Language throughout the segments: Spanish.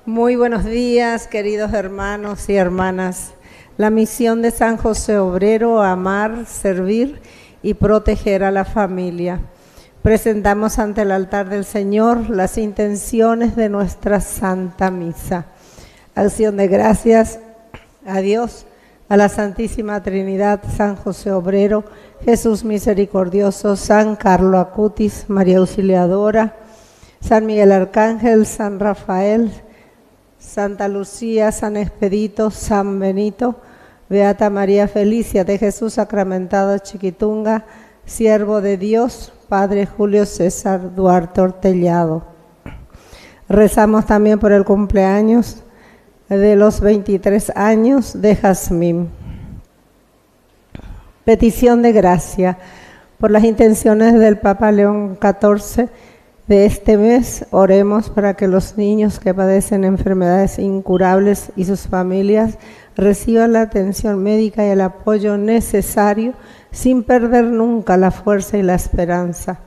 Muy buenos días, queridos hermanos y hermanas. La misión de San José Obrero: amar, servir y proteger a la familia. Presentamos ante el altar del Señor las intenciones de nuestra Santa Misa. Acción de gracias a Dios, a la Santísima Trinidad, San José Obrero, Jesús Misericordioso, San Carlo Acutis, María Auxiliadora, San Miguel Arcángel, San Rafael, Santa Lucía, San Expedito, San Benito, Beata María Felicia de Jesús Sacramentado Chiquitunga, siervo de Dios, Padre Julio César Duarte Ortellado. Rezamos también por el cumpleaños de los 23 años de Jazmín. Petición de gracia por las intenciones del Papa León XIV de este mes. Oremos para que los niños que padecen enfermedades incurables y sus familias reciban la atención médica y el apoyo necesario sin perder nunca la fuerza y la esperanza.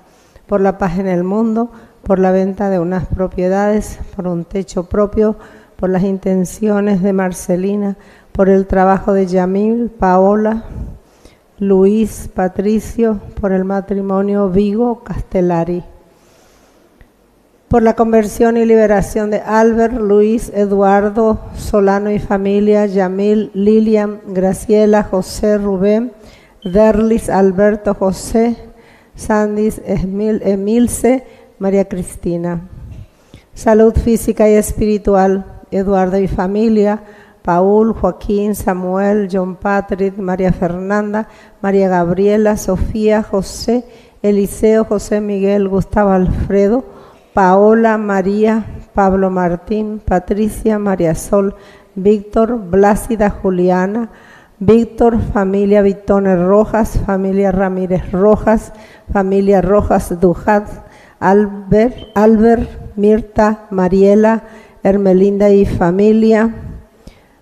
Por la paz en el mundo, por la venta de unas propiedades, por un techo propio, por las intenciones de Marcelina, por el trabajo de Yamil, Paola, Luis, Patricio, por el matrimonio Vigo Castellari. Por la conversión y liberación de Albert, Luis, Eduardo, Solano y familia, Yamil, Lilian, Graciela, José, Rubén, Derlis, Alberto, José, Sandis, Emilce, María Cristina. Salud física y espiritual, Eduardo y familia, Paul, Joaquín, Samuel, John Patrick, María Fernanda, María Gabriela, Sofía, José, Eliseo, José Miguel, Gustavo Alfredo, Paola, María, Pablo Martín, Patricia, María Sol, Víctor, Blásida, Juliana, Víctor, familia Vitone Rojas, familia Ramírez Rojas, familia Rojas Dujat, Albert, Mirta, Mariela, Hermelinda y familia,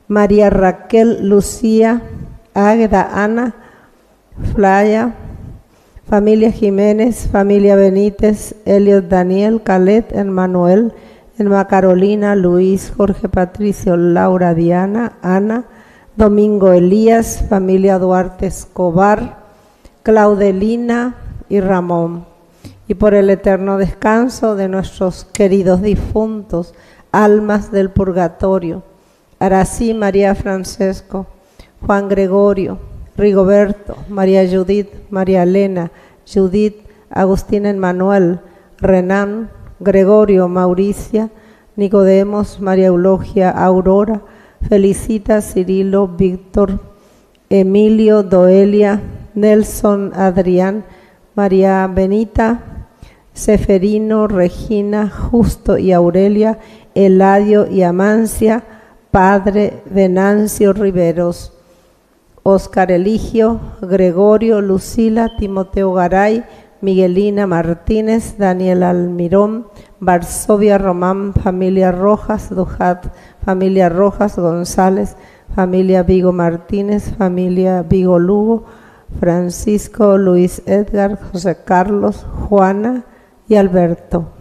María Raquel, Lucía, Águeda, Ana, Flaya, familia Jiménez, familia Benítez, Eliot Daniel, Calet, Emmanuel, Emma Carolina, Luis, Jorge Patricio, Laura Diana, Ana, Domingo Elías, familia Duarte Escobar, Claudelina y Ramón. Y por el eterno descanso de nuestros queridos difuntos, almas del purgatorio, Arací, María Francesco, Juan Gregorio, Rigoberto, María Judith, María Elena, Judith, Agustín Emmanuel, Renan, Gregorio, Mauricia, Nicodemos, María Eulogia, Aurora, Felicita, Cirilo, Víctor, Emilio, Doelia, Nelson, Adrián, María Benita, Seferino, Regina, Justo y Aurelia, Eladio y Amancia, Padre Venancio Riveros, Óscar Eligio, Gregorio, Lucila, Timoteo Garay, Miguelina Martínez, Daniel Almirón, Varsovia Román, familia Rojas, Dujat, familia Rojas González, familia Vigo Martínez, familia Vigo Lugo, Francisco, Luis Edgar, José Carlos, Juana y Alberto.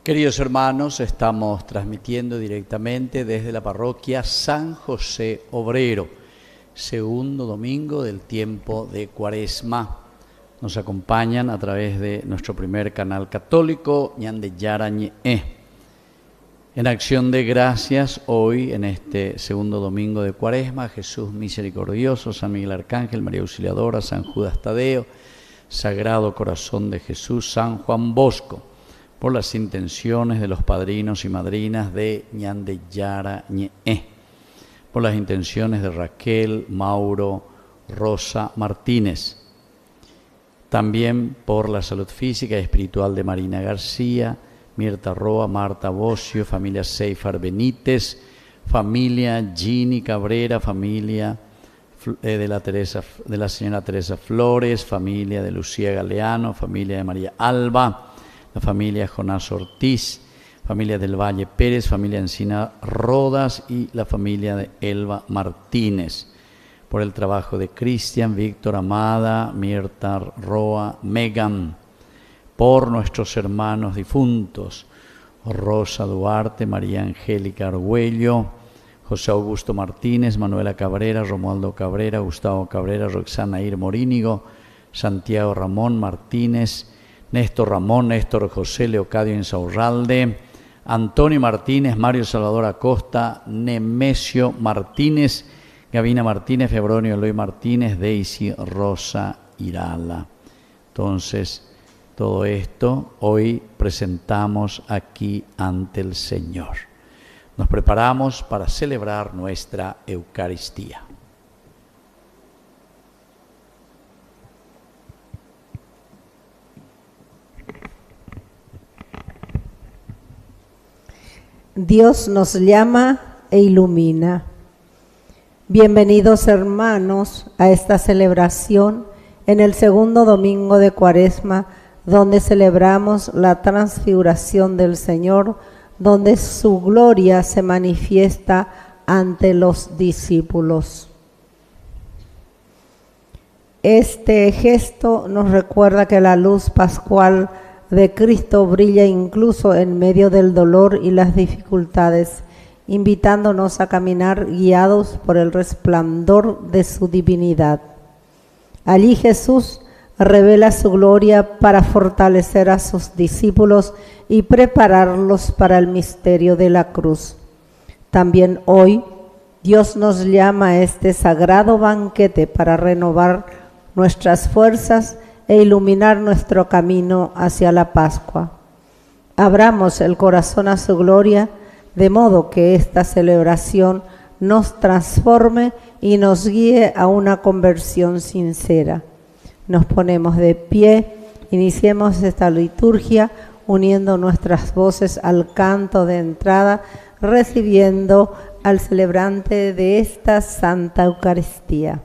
Queridos hermanos, estamos transmitiendo directamente desde la parroquia San José Obrero, segundo domingo del tiempo de Cuaresma. Nos acompañan a través de nuestro primer canal católico, Ñande Yara Ñe. En acción de gracias, hoy, en este segundo domingo de Cuaresma, Jesús Misericordioso, San Miguel Arcángel, María Auxiliadora, San Judas Tadeo, Sagrado Corazón de Jesús, San Juan Bosco, por las intenciones de los padrinos y madrinas de Ñande Yara Ñe, por las intenciones de Raquel, Mauro, Rosa Martínez, también por la salud física y espiritual de Marina García, Mirta Roa, Marta Bocio, familia Seifar Benítez, familia Gini Cabrera, familia de la señora Teresa Flores, familia de Lucía Galeano, familia de María Alba, la familia Jonás Ortiz, familia del Valle Pérez, familia Encina Rodas y la familia de Elba Martínez. Por el trabajo de Cristian, Víctor, Amada, Mirta, Roa, Megan. Por nuestros hermanos difuntos, Rosa Duarte, María Angélica Argüello, José Augusto Martínez, Manuela Cabrera, Romualdo Cabrera, Gustavo Cabrera, Roxana Ir Morínigo, Santiago Ramón Martínez, Néstor Ramón, Néstor José, Leocadio Insaurralde, Antonio Martínez, Mario Salvador Acosta, Nemesio Martínez, Gavina Martínez, Febronio Eloy Martínez, Daisy Rosa Irala. Entonces, todo esto hoy presentamos aquí ante el Señor. Nos preparamos para celebrar nuestra Eucaristía. Dios nos llama e ilumina. Bienvenidos, hermanos, a esta celebración en el segundo domingo de Cuaresma, donde celebramos la transfiguración del Señor, donde su gloria se manifiesta ante los discípulos. Este gesto nos recuerda que la luz pascual de Cristo brilla incluso en medio del dolor y las dificultades, invitándonos a caminar guiados por el resplandor de su divinidad. Allí Jesús revela su gloria para fortalecer a sus discípulos y prepararlos para el misterio de la cruz. También hoy Dios nos llama a este sagrado banquete para renovar nuestras fuerzas e iluminar nuestro camino hacia la Pascua. Abramos el corazón a su gloria, de modo que esta celebración nos transforme y nos guíe a una conversión sincera. Nos ponemos de pie, iniciemos esta liturgia uniendo nuestras voces al canto de entrada, recibiendo al celebrante de esta Santa Eucaristía.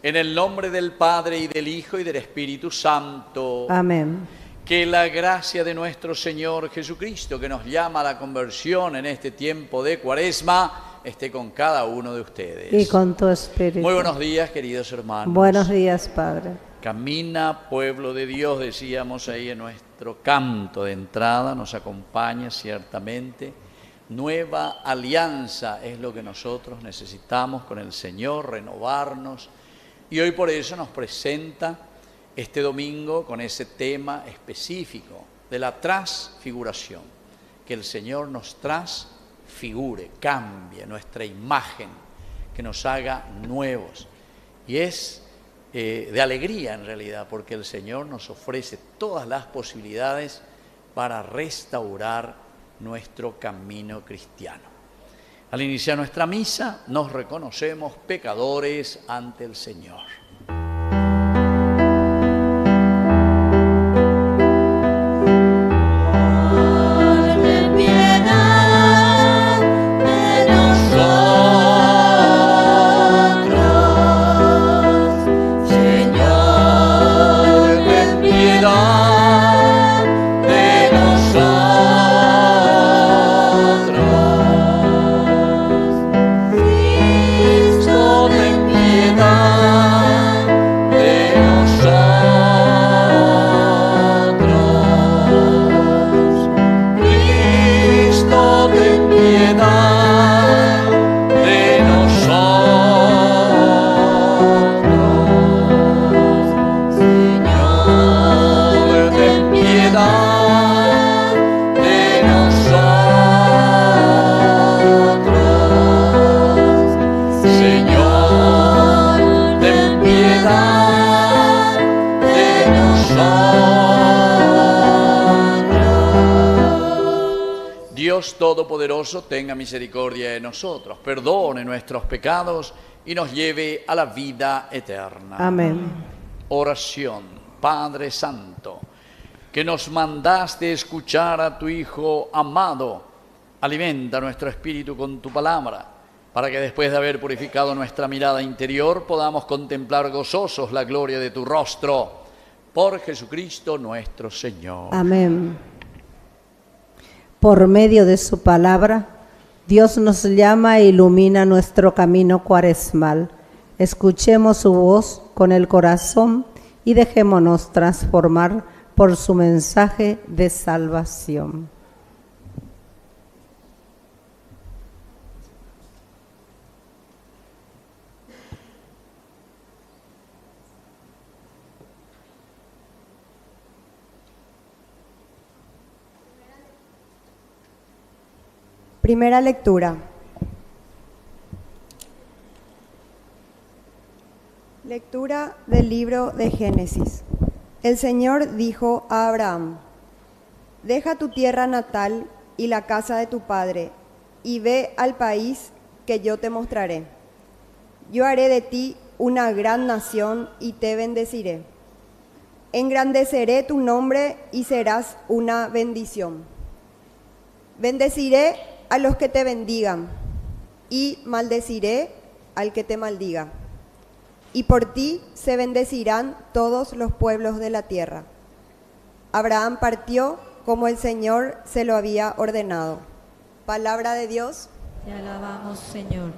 En el nombre del Padre, y del Hijo, y del Espíritu Santo. Amén. Que la gracia de nuestro Señor Jesucristo, que nos llama a la conversión en este tiempo de Cuaresma, esté con cada uno de ustedes. Y con tu espíritu. Muy buenos días, queridos hermanos. Buenos días, Padre. Camina, pueblo de Dios, decíamos ahí en nuestro canto de entrada, nos acompaña ciertamente. Nueva alianza es lo que nosotros necesitamos con el Señor, renovarnos, Y hoy por eso nos presenta este domingo con ese tema específico de la transfiguración, que el Señor nos transfigure, cambie nuestra imagen, que nos haga nuevos. Y es de alegría en realidad, porque el Señor nos ofrece todas las posibilidades para restaurar nuestro camino cristiano. Al iniciar nuestra misa nos reconocemos pecadores ante el Señor. Dios Todopoderoso tenga misericordia de nosotros, perdone nuestros pecados y nos lleve a la vida eterna. Amén. Oración. Padre Santo, que nos mandaste escuchar a tu Hijo amado, alimenta nuestro espíritu con tu palabra, para que después de haber purificado nuestra mirada interior podamos contemplar gozosos la gloria de tu rostro. Por Jesucristo nuestro Señor. Amén. Por medio de su palabra, Dios nos llama e ilumina nuestro camino cuaresmal. Escuchemos su voz con el corazón y dejémonos transformar por su mensaje de salvación. Primera lectura. Lectura del libro de Génesis. El Señor dijo a Abraham: deja tu tierra natal y la casa de tu padre, y ve al país que yo te mostraré. Yo haré de ti una gran nación y te bendeciré. Engrandeceré tu nombre y serás una bendición. Bendeciré a los que te bendigan, y maldeciré al que te maldiga. Y por ti se bendecirán todos los pueblos de la tierra. Abraham partió como el Señor se lo había ordenado. Palabra de Dios. Te alabamos, Señor.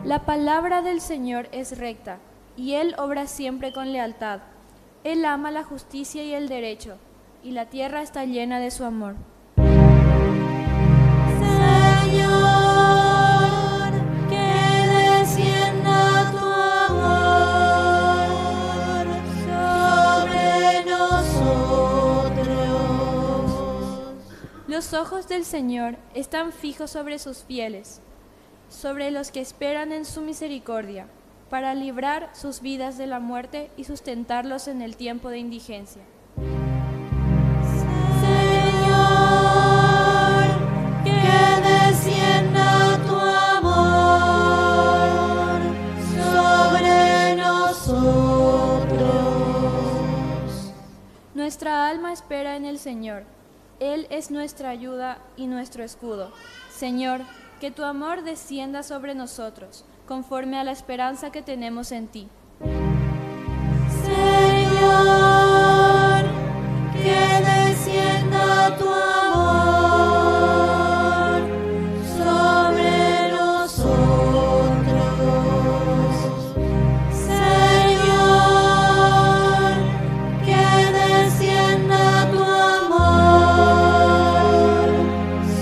La palabra del Señor es recta, y Él obra siempre con lealtad. Él ama la justicia y el derecho, y la tierra está llena de su amor. Señor, que descienda tu amor sobre nosotros. Los ojos del Señor están fijos sobre sus fieles, sobre los que esperan en su misericordia, para librar sus vidas de la muerte y sustentarlos en el tiempo de indigencia. Señor, que descienda tu amor sobre nosotros. Nuestra alma espera en el Señor. Él es nuestra ayuda y nuestro escudo. Señor, que tu amor descienda sobre nosotros, conforme a la esperanza que tenemos en ti. Señor, que descienda tu amor sobre nosotros. Señor, que descienda tu amor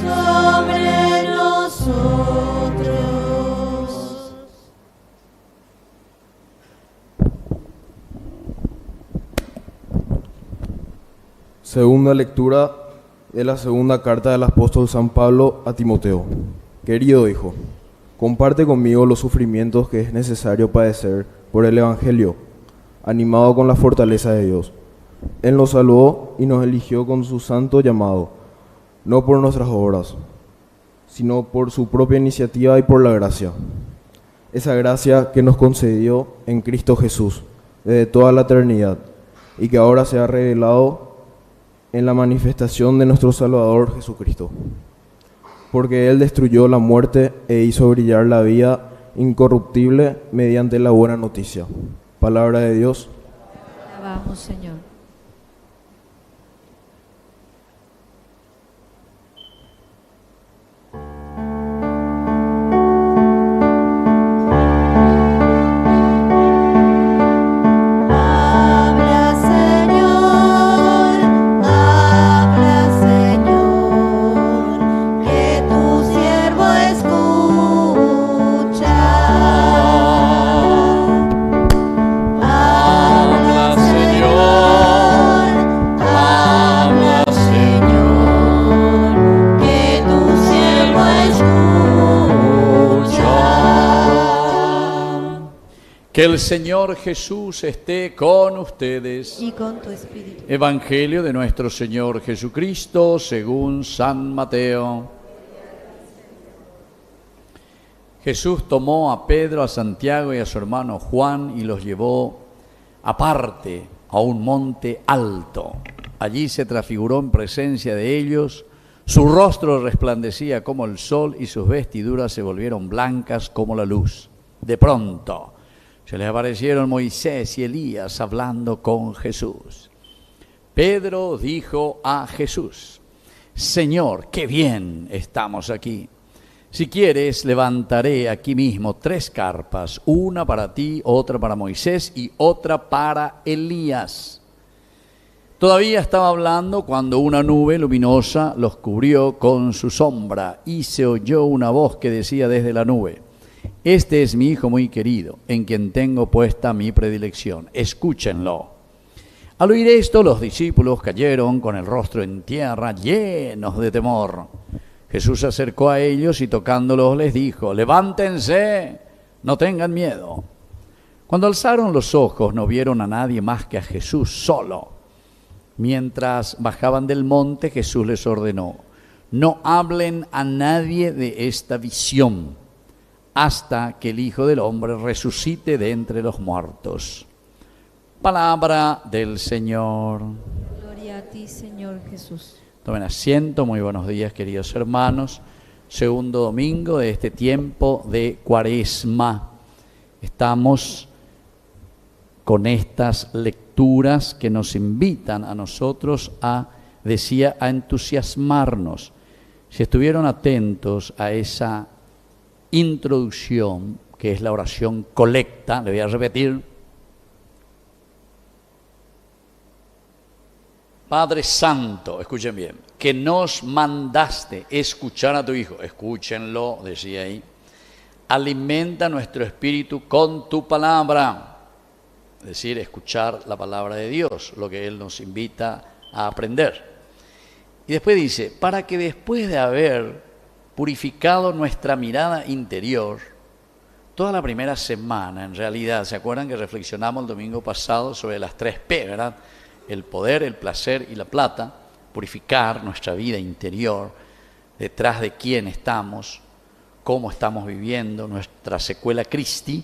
sobre nosotros. Segunda lectura de la segunda carta del apóstol San Pablo a Timoteo. Querido hijo, comparte conmigo los sufrimientos que es necesario padecer por el Evangelio, animado con la fortaleza de Dios. Él nos salvó y nos eligió con su santo llamado, no por nuestras obras, sino por su propia iniciativa y por la gracia. Esa gracia que nos concedió en Cristo Jesús desde toda la eternidad y que ahora se ha revelado en la manifestación de nuestro Salvador Jesucristo. Porque Él destruyó la muerte e hizo brillar la vida incorruptible mediante la buena noticia. Palabra de Dios. Alabamos, Señor. Habla, Señor, que tu siervo escucha. Habla, Señor, que tu siervo escucha. Que el Señor Jesús esté con ustedes. Y con tu espíritu. Evangelio de nuestro Señor Jesucristo según San Mateo. Jesús tomó a Pedro, a Santiago y a su hermano Juan y los llevó aparte a un monte alto. Allí se transfiguró en presencia de ellos. Su rostro resplandecía como el sol y sus vestiduras se volvieron blancas como la luz. De pronto se les aparecieron Moisés y Elías hablando con Jesús. Pedro dijo a Jesús: Señor, qué bien estamos aquí. Si quieres, levantaré aquí mismo 3 carpas, una para ti, otra para Moisés y otra para Elías. Todavía estaba hablando cuando una nube luminosa los cubrió con su sombra y se oyó una voz que decía desde la nube: Este es mi Hijo muy querido, en quien tengo puesta mi predilección. Escúchenlo. Al oír esto, los discípulos cayeron con el rostro en tierra, llenos de temor. Jesús se acercó a ellos y tocándolos les dijo: Levántense, no tengan miedo. Cuando alzaron los ojos no vieron a nadie más que a Jesús solo. Mientras bajaban del monte, Jesús les ordenó: No hablen a nadie de esta visión, hasta que el Hijo del Hombre resucite de entre los muertos. Palabra del Señor. Gloria a ti, Señor Jesús. Tomen asiento, muy buenos días, queridos hermanos. Segundo domingo de este tiempo de Cuaresma. Estamos con estas lecturas que nos invitan a nosotros a entusiasmarnos. Si estuvieron atentos a esa introducción, que es la oración colecta, le voy a repetir: Padre Santo, escuchen bien, que nos mandaste escuchar a tu Hijo, escúchenlo, decía ahí, alimenta nuestro espíritu con tu palabra, es decir, escuchar la palabra de Dios, lo que Él nos invita a aprender. Y después dice, para que después de haber purificado nuestra mirada interior, toda la primera semana, en realidad, ¿se acuerdan que reflexionamos el domingo pasado sobre las 3 P, verdad? El poder, el placer y la plata, purificar nuestra vida interior, detrás de quién estamos, cómo estamos viviendo, nuestra secuela Christi,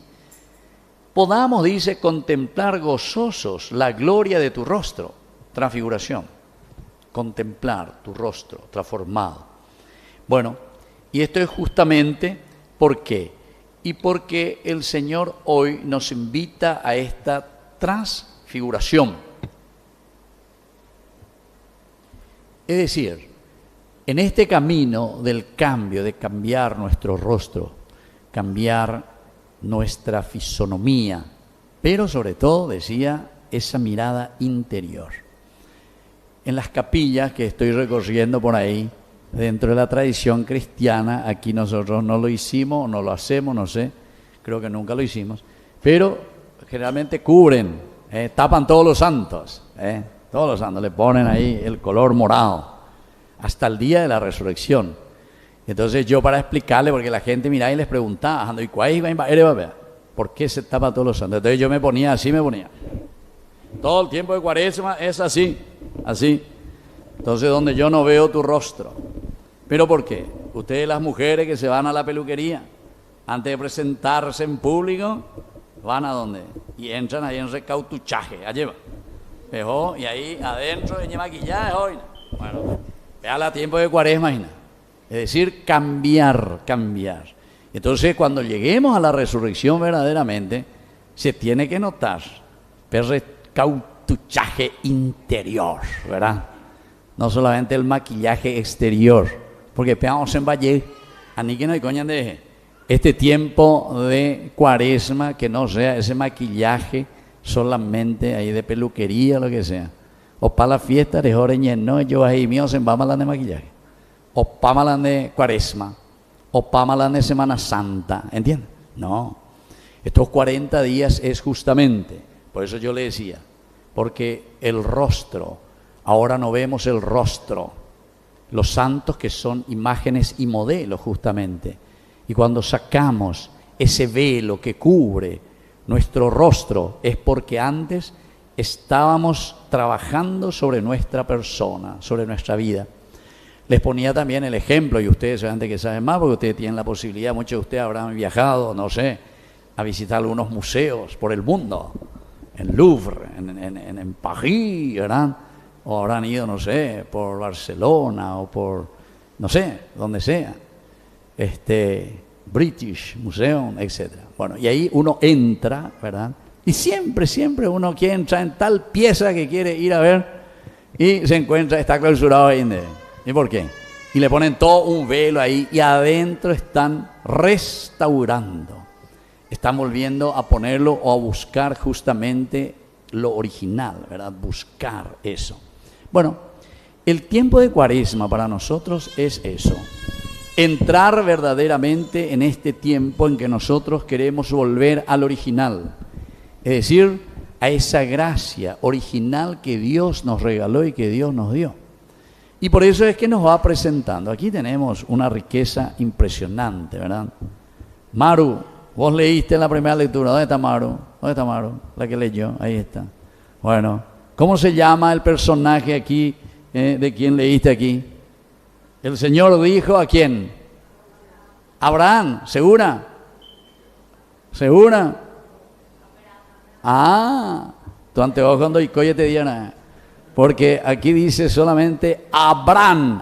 podamos, dice, contemplar gozosos la gloria de tu rostro, transfiguración, contemplar tu rostro transformado. Bueno, y esto es justamente porque y porque el Señor hoy nos invita a esta transfiguración. Es decir, en este camino del cambio, de cambiar nuestro rostro, cambiar nuestra fisonomía, pero sobre todo, decía, esa mirada interior. En las capillas que estoy recorriendo por ahí, dentro de la tradición cristiana, aquí nosotros no lo hicimos, no lo hacemos, no sé, creo que nunca lo hicimos, pero generalmente cubren, tapan todos los santos, todos los santos, le ponen ahí el color morado, hasta el día de la resurrección. Entonces yo, para explicarle, porque la gente miraba y les preguntaba, ¿y cuál es? ¿Por qué se tapa todos los santos? Entonces yo me ponía así, todo el tiempo de Cuaresma es así, así. Entonces, donde yo no veo tu rostro. ¿Pero por qué? Ustedes, las mujeres que se van a la peluquería, antes de presentarse en público, van a donde, y entran ahí en recautuchaje, allí va. Y ahí adentro, en maquillaje, hoy. Bueno, vea la tiempo de Cuaresma, es decir, cambiar. Entonces, cuando lleguemos a la resurrección verdaderamente, se tiene que notar el recautuchaje interior, ¿verdad? No solamente el maquillaje exterior, porque pegamos en Valle, a ni que no hay coña de este tiempo de Cuaresma, que no sea ese maquillaje solamente ahí de peluquería, lo que sea. O para la fiesta de Joreñez, no, yo ahí mío se empamalan de maquillaje. O pamalan de Cuaresma, o pamalan de Semana Santa, ¿entiendes? No, estos 40 días es justamente, por eso yo le decía, porque el rostro, ahora no vemos el rostro, los santos que son imágenes y modelos justamente, y cuando sacamos ese velo que cubre nuestro rostro es porque antes estábamos trabajando sobre nuestra persona, sobre nuestra vida. Les ponía también el ejemplo, y ustedes seguramente que saben más, porque ustedes tienen la posibilidad, muchos de ustedes habrán viajado, no sé, a visitar algunos museos por el mundo, en Louvre, en París, ¿verdad? O habrán ido, no sé, por Barcelona o por, no sé, donde sea, British Museum, etc. Bueno, y ahí uno entra, ¿verdad? Y siempre uno quiere entrar en tal pieza que quiere ir a ver y se encuentra, está clausurado ahí. ¿Y por qué? Y le ponen todo un velo ahí y adentro están restaurando. Están volviendo a ponerlo o a buscar justamente lo original, ¿verdad? Buscar eso. Bueno, el tiempo de Cuaresma para nosotros es eso. Entrar verdaderamente en este tiempo en que nosotros queremos volver al original. Es decir, a esa gracia original que Dios nos regaló y que Dios nos dio. Y por eso es que nos va presentando. Aquí tenemos una riqueza impresionante, ¿verdad? Maru, vos leíste la primera lectura. ¿Dónde está Maru? ¿Dónde está Maru? La que leyó, ahí está. Bueno, ¿cómo se llama el personaje aquí, de quien leíste aquí? El Señor dijo, ¿a quién? Abraham, ¿segura? ¿Segura? Tu anteojo cuando y coye te diana. Porque aquí dice solamente Abraham,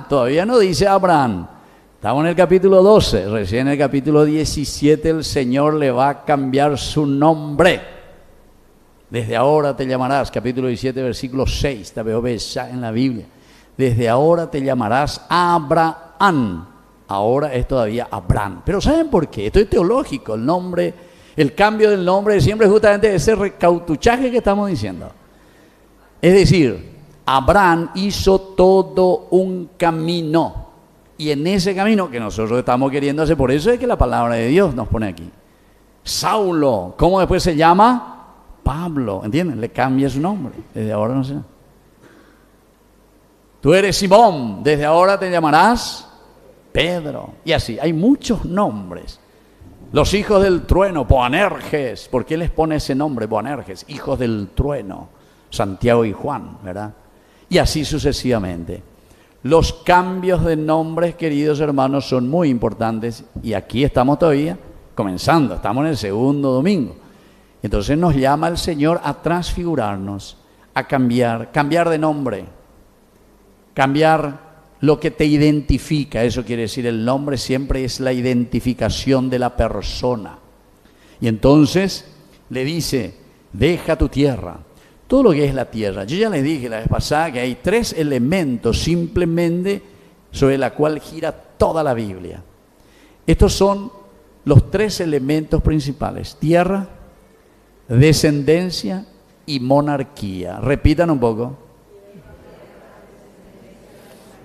todavía no dice Abraham. Estamos en el capítulo 12, recién en el capítulo 17 el Señor le va a cambiar su nombre. Desde ahora te llamarás, capítulo 17, versículo 6, te veo ya en la Biblia. Desde ahora te llamarás Abraham. Ahora es todavía Abraham. Pero ¿saben por qué? Esto es teológico, el nombre, el cambio del nombre siempre es justamente ese recautuchaje que estamos diciendo. Es decir, Abraham hizo todo un camino. Y en ese camino que nosotros estamos queriendo hacer, por eso es que la palabra de Dios nos pone aquí. Saulo, ¿cómo después se llama? Pablo, ¿entienden? Le cambia su nombre, desde ahora no sé. Tú eres Simón, desde ahora te llamarás Pedro. Y así, hay muchos nombres. Los hijos del trueno, Boanerges. ¿Por qué les pone ese nombre, Boanerges? Hijos del trueno, Santiago y Juan, ¿verdad? Y así sucesivamente. Los cambios de nombres, queridos hermanos, son muy importantes. Y aquí estamos todavía comenzando, estamos en el segundo domingo. Entonces nos llama el Señor a transfigurarnos, a cambiar de nombre, cambiar lo que te identifica. Eso quiere decir, el nombre siempre es la identificación de la persona. Y entonces le dice, deja tu tierra. Todo lo que es la tierra. Yo ya les dije la vez pasada que hay 3 elementos simplemente sobre la cual gira toda la Biblia. Estos son los 3 elementos principales: tierra, descendencia y monarquía. Repitan un poco.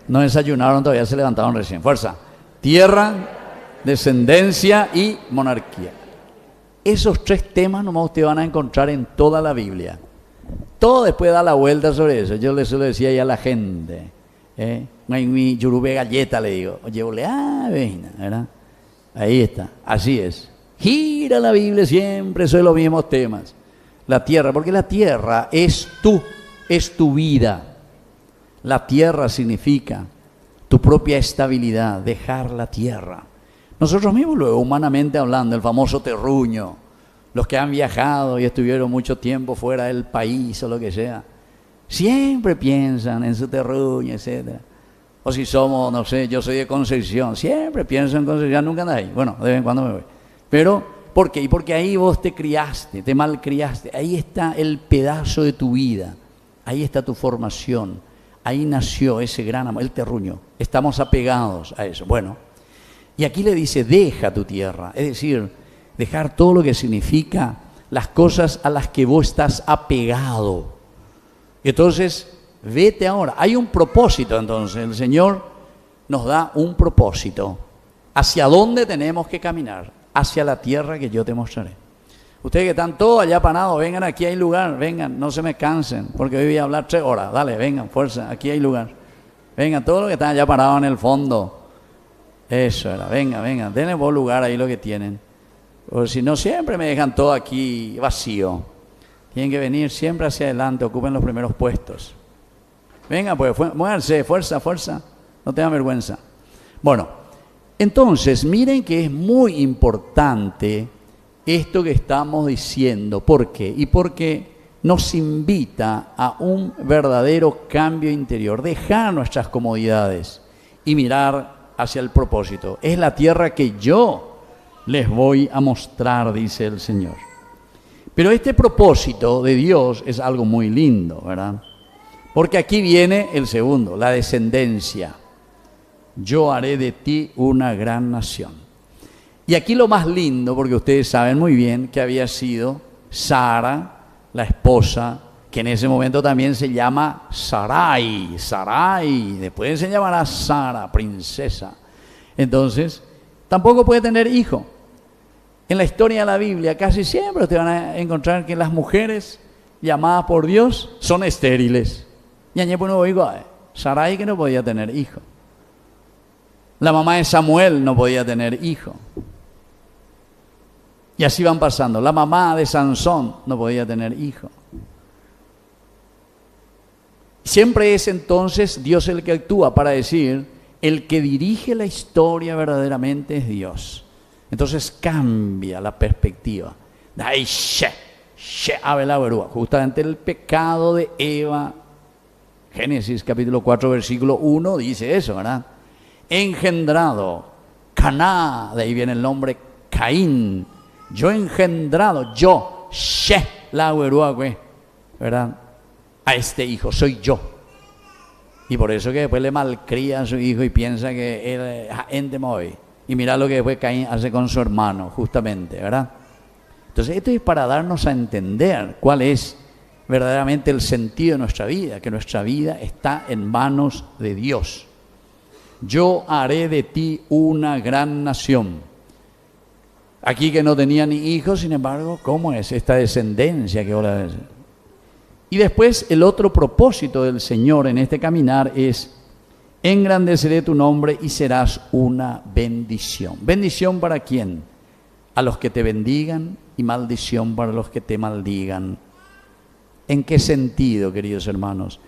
No desayunaron todavía, se levantaron recién. Fuerza. Tierra, descendencia y monarquía. Esos 3 temas nomás ustedes van a encontrar en toda la Biblia. Todo después da la vuelta sobre eso. Yo les suelo decir ahí a la gente, mi yurube galleta le digo, oye, ¿verdad? Ahí está, así es. Gira la Biblia siempre sobre los mismos temas. La tierra, porque la tierra es tu vida. La tierra significa tu propia estabilidad, dejar la tierra. Nosotros mismos, luego, humanamente hablando, el famoso terruño, los que han viajado y estuvieron mucho tiempo fuera del país o lo que sea, siempre piensan en su terruño, etc. O si somos, no sé, yo soy de Concepción, siempre pienso en Concepción, nunca ando ahí. Bueno, de vez en cuando me voy. Pero, ¿por qué? Y porque ahí vos te criaste, te malcriaste, ahí está el pedazo de tu vida, ahí está tu formación, ahí nació ese gran amor, el terruño. Estamos apegados a eso. Bueno, y aquí le dice, deja tu tierra, es decir, dejar todo lo que significa las cosas a las que vos estás apegado. Entonces, vete ahora. Hay un propósito, entonces. El Señor nos da un propósito. ¿Hacia dónde tenemos que caminar? Hacia la tierra que yo te mostraré. Ustedes que están todos allá parados, vengan, aquí hay lugar, vengan, no se me cansen, porque hoy voy a hablar 3 horas. Dale, vengan, fuerza, aquí hay lugar. Vengan, todos los que están allá parados en el fondo. Eso era, vengan, denle vos lugar ahí lo que tienen. O si no, siempre me dejan todo aquí vacío. Tienen que venir siempre hacia adelante, ocupen los primeros puestos. Venga, pues, muévanse, fuerza, no tengan vergüenza. Bueno, entonces, miren que es muy importante esto que estamos diciendo. ¿Por qué? Y porque nos invita a un verdadero cambio interior, dejar nuestras comodidades y mirar hacia el propósito. Es la tierra que yo les voy a mostrar, dice el Señor. Pero este propósito de Dios es algo muy lindo, ¿verdad? Porque aquí viene el segundo, la descendencia. Yo haré de ti una gran nación. Y aquí lo más lindo, porque ustedes saben muy bien que había sido Sara, la esposa, que en ese momento también se llama Sarai, después se llamará Sara, princesa. Entonces, tampoco puede tener hijo. En la historia de la Biblia casi siempre ustedes van a encontrar que las mujeres llamadas por Dios son estériles. Y añe por nuevo Sarai que no podía tener hijo. La mamá de Samuel no podía tener hijo. Y así van pasando. La mamá de Sansón no podía tener hijo. Siempre es entonces Dios el que actúa para decir, el que dirige la historia verdaderamente es Dios. Entonces cambia la perspectiva. Justamente el pecado de Eva, Génesis capítulo 4 versículo 1 dice eso, ¿verdad? Engendrado, Caná, de ahí viene el nombre Caín. Yo engendrado, ¿verdad? A este hijo, soy yo. Y por eso que después le malcría a su hijo y piensa que él es ente. Y mira lo que después Caín hace con su hermano, justamente, ¿verdad? Entonces esto es para darnos a entender cuál es verdaderamente el sentido de nuestra vida, que nuestra vida está en manos de Dios. Yo haré de ti una gran nación. Aquí que no tenía ni hijos, sin embargo, ¿cómo es esta descendencia que ahora es? Y después el otro propósito del Señor en este caminar es: engrandeceré tu nombre y serás una bendición. ¿Bendición para quién? A los que te bendigan, y maldición para los que te maldigan. ¿En qué sentido, queridos hermanos?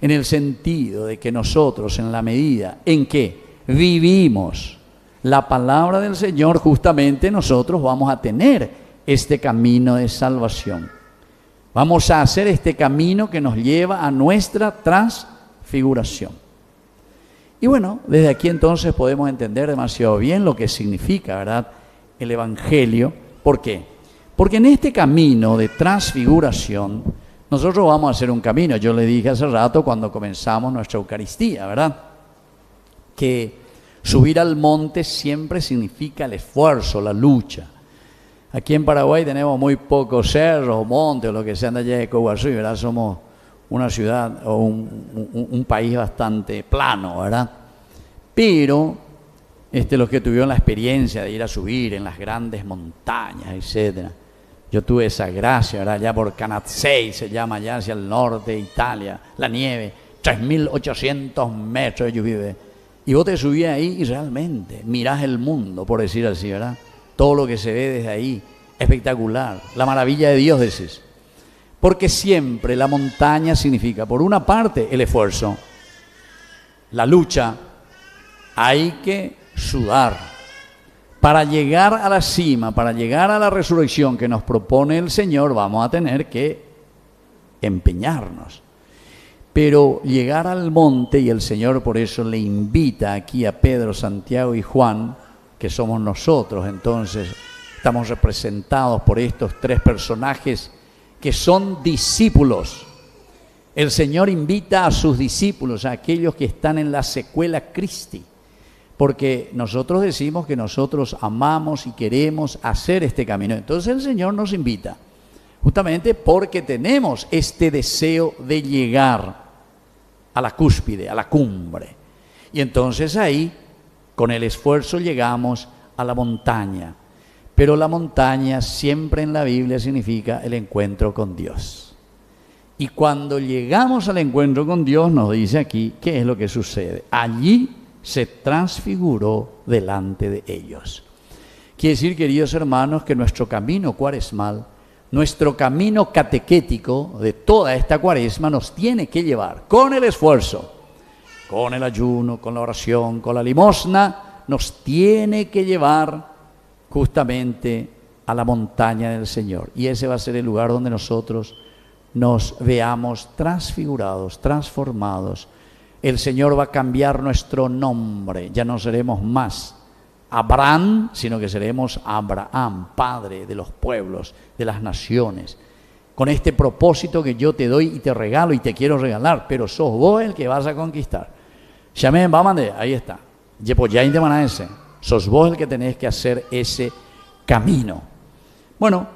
En el sentido de que nosotros, en la medida en que vivimos la palabra del Señor, justamente nosotros vamos a tener este camino de salvación. Vamos a hacer este camino que nos lleva a nuestra transfiguración. Y bueno, desde aquí entonces podemos entender demasiado bien lo que significa, ¿verdad?, el Evangelio. ¿Por qué? Porque en este camino de transfiguración, nosotros vamos a hacer un camino. Yo le dije hace rato cuando comenzamos nuestra Eucaristía, ¿verdad?, que subir al monte siempre significa el esfuerzo, la lucha. Aquí en Paraguay tenemos muy pocos cerros, montes, o lo que sea de allá de Coguazú, ¿verdad? Somos una ciudad o un país bastante plano, ¿verdad? Pero los que tuvieron la experiencia de ir a subir en las grandes montañas, etcétera. Yo tuve esa gracia, ¿verdad? Allá por Canazzei, se llama allá hacia el norte de Italia, la nieve, 3.800 metros de lluvia. Y vos te subías ahí y realmente mirás el mundo, por decir así, ¿verdad? Todo lo que se ve desde ahí, espectacular. La maravilla de Dios, decís. Porque siempre la montaña significa, por una parte, el esfuerzo, la lucha. Hay que sudar. Para llegar a la cima, para llegar a la resurrección que nos propone el Señor, vamos a tener que empeñarnos. Pero llegar al monte, y el Señor por eso le invita aquí a Pedro, Santiago y Juan, que somos nosotros, entonces estamos representados por estos tres personajes que son discípulos. El Señor invita a sus discípulos, a aquellos que están en la secuela Christi, porque nosotros decimos que nosotros amamos y queremos hacer este camino. Entonces el Señor nos invita, justamente porque tenemos este deseo de llegar a la cúspide, a la cumbre. Y entonces ahí, con el esfuerzo, llegamos a la montaña. Pero la montaña siempre en la Biblia significa el encuentro con Dios. Y cuando llegamos al encuentro con Dios, nos dice aquí, ¿qué es lo que sucede? Allí se transfiguró delante de ellos. Quiere decir, queridos hermanos, que nuestro camino cuaresmal, nuestro camino catequético de toda esta cuaresma nos tiene que llevar con el esfuerzo, con el ayuno, con la oración, con la limosna, nos tiene que llevar justamente a la montaña del Señor. Y ese va a ser el lugar donde nosotros nos veamos transfigurados, transformados. El Señor va a cambiar nuestro nombre, ya no seremos más Abraham, sino que seremos Abraham, Padre de los pueblos, de las naciones. Con este propósito que yo te doy y te regalo y te quiero regalar, pero sos vos el que vas a conquistar. Llamen, vamande, ahí está. Yepoyain de Manaese, sos vos el que tenés que hacer ese camino. Bueno,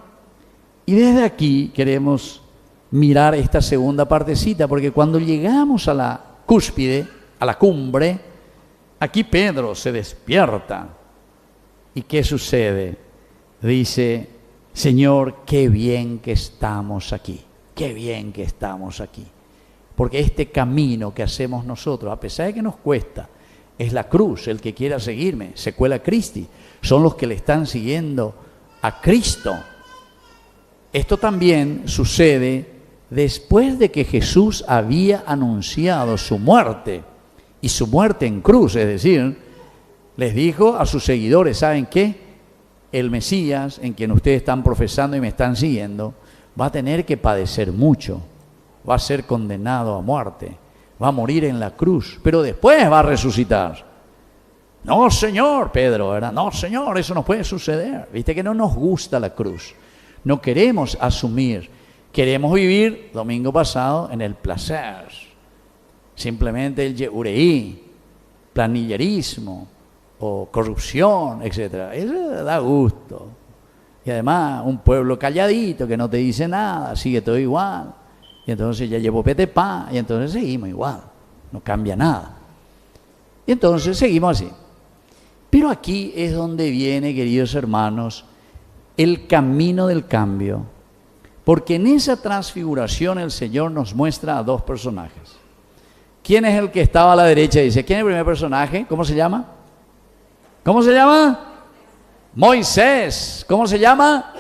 y desde aquí queremos mirar esta segunda partecita, porque cuando llegamos a la cúspide, a la cumbre, aquí Pedro se despierta. ¿Y qué sucede? Dice, Señor, qué bien que estamos aquí, qué bien que estamos aquí. Porque este camino que hacemos nosotros, a pesar de que nos cuesta, es la cruz. El que quiera seguirme, secuela Christi, son los que le están siguiendo a Cristo. Esto también sucede después de que Jesús había anunciado su muerte, y su muerte en cruz, es decir, les dijo a sus seguidores, ¿saben qué? El Mesías, en quien ustedes están profesando y me están siguiendo, va a tener que padecer mucho, va a ser condenado a muerte, va a morir en la cruz, pero después va a resucitar. No, Señor, Pedro, ¿verdad? No, Señor, eso no puede suceder. Viste que no nos gusta la cruz, no queremos asumir, queremos vivir, domingo pasado, en el placer. Simplemente el yehureí, planillerismo o corrupción, etc. Eso da gusto. Y además un pueblo calladito que no te dice nada, sigue todo igual. Y entonces ya llevo petepá y entonces seguimos igual. No cambia nada. Y entonces seguimos así. Pero aquí es donde viene, queridos hermanos, el camino del cambio. Porque en esa transfiguración el Señor nos muestra a dos personajes. ¿Quién es el que estaba a la derecha? Dice, ¿quién es el primer personaje? ¿Cómo se llama? ¿Cómo se llama? Moisés. ¿Cómo se llama?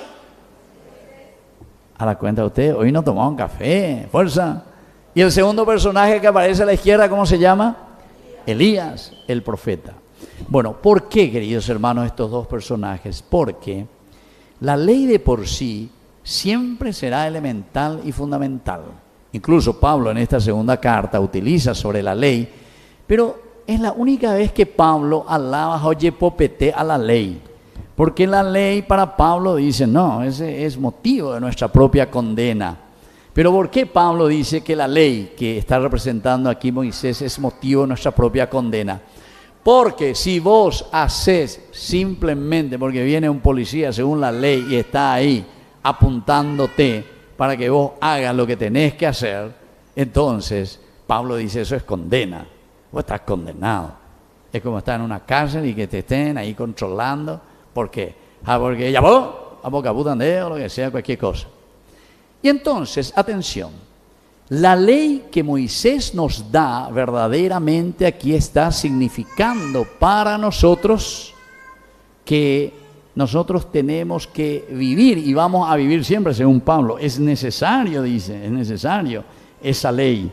A la cuenta de usted, hoy no tomamos un café, fuerza. Y el segundo personaje que aparece a la izquierda, ¿cómo se llama? Elías, el profeta. Bueno, ¿por qué, queridos hermanos, estos dos personajes? Porque la ley de por sí siempre será elemental y fundamental. Incluso Pablo en esta segunda carta utiliza sobre la ley, pero es la única vez que Pablo alaba oye popete a la ley. Porque la ley para Pablo dice, no, ese es motivo de nuestra propia condena. Pero ¿por qué Pablo dice que la ley que está representando aquí Moisés es motivo de nuestra propia condena? Porque si vos haces simplemente porque viene un policía según la ley y está ahí apuntándote para que vos hagas lo que tenés que hacer, entonces Pablo dice eso es condena. Vos estás condenado. Es como estar en una cárcel y que te estén ahí controlando. ¿Por qué? Porque ya vos, a boca putandeo, lo que sea, cualquier cosa. Y entonces, atención, la ley que Moisés nos da verdaderamente aquí está significando para nosotros que nosotros tenemos que vivir y vamos a vivir siempre según Pablo. Es necesario, dice, es necesario esa ley.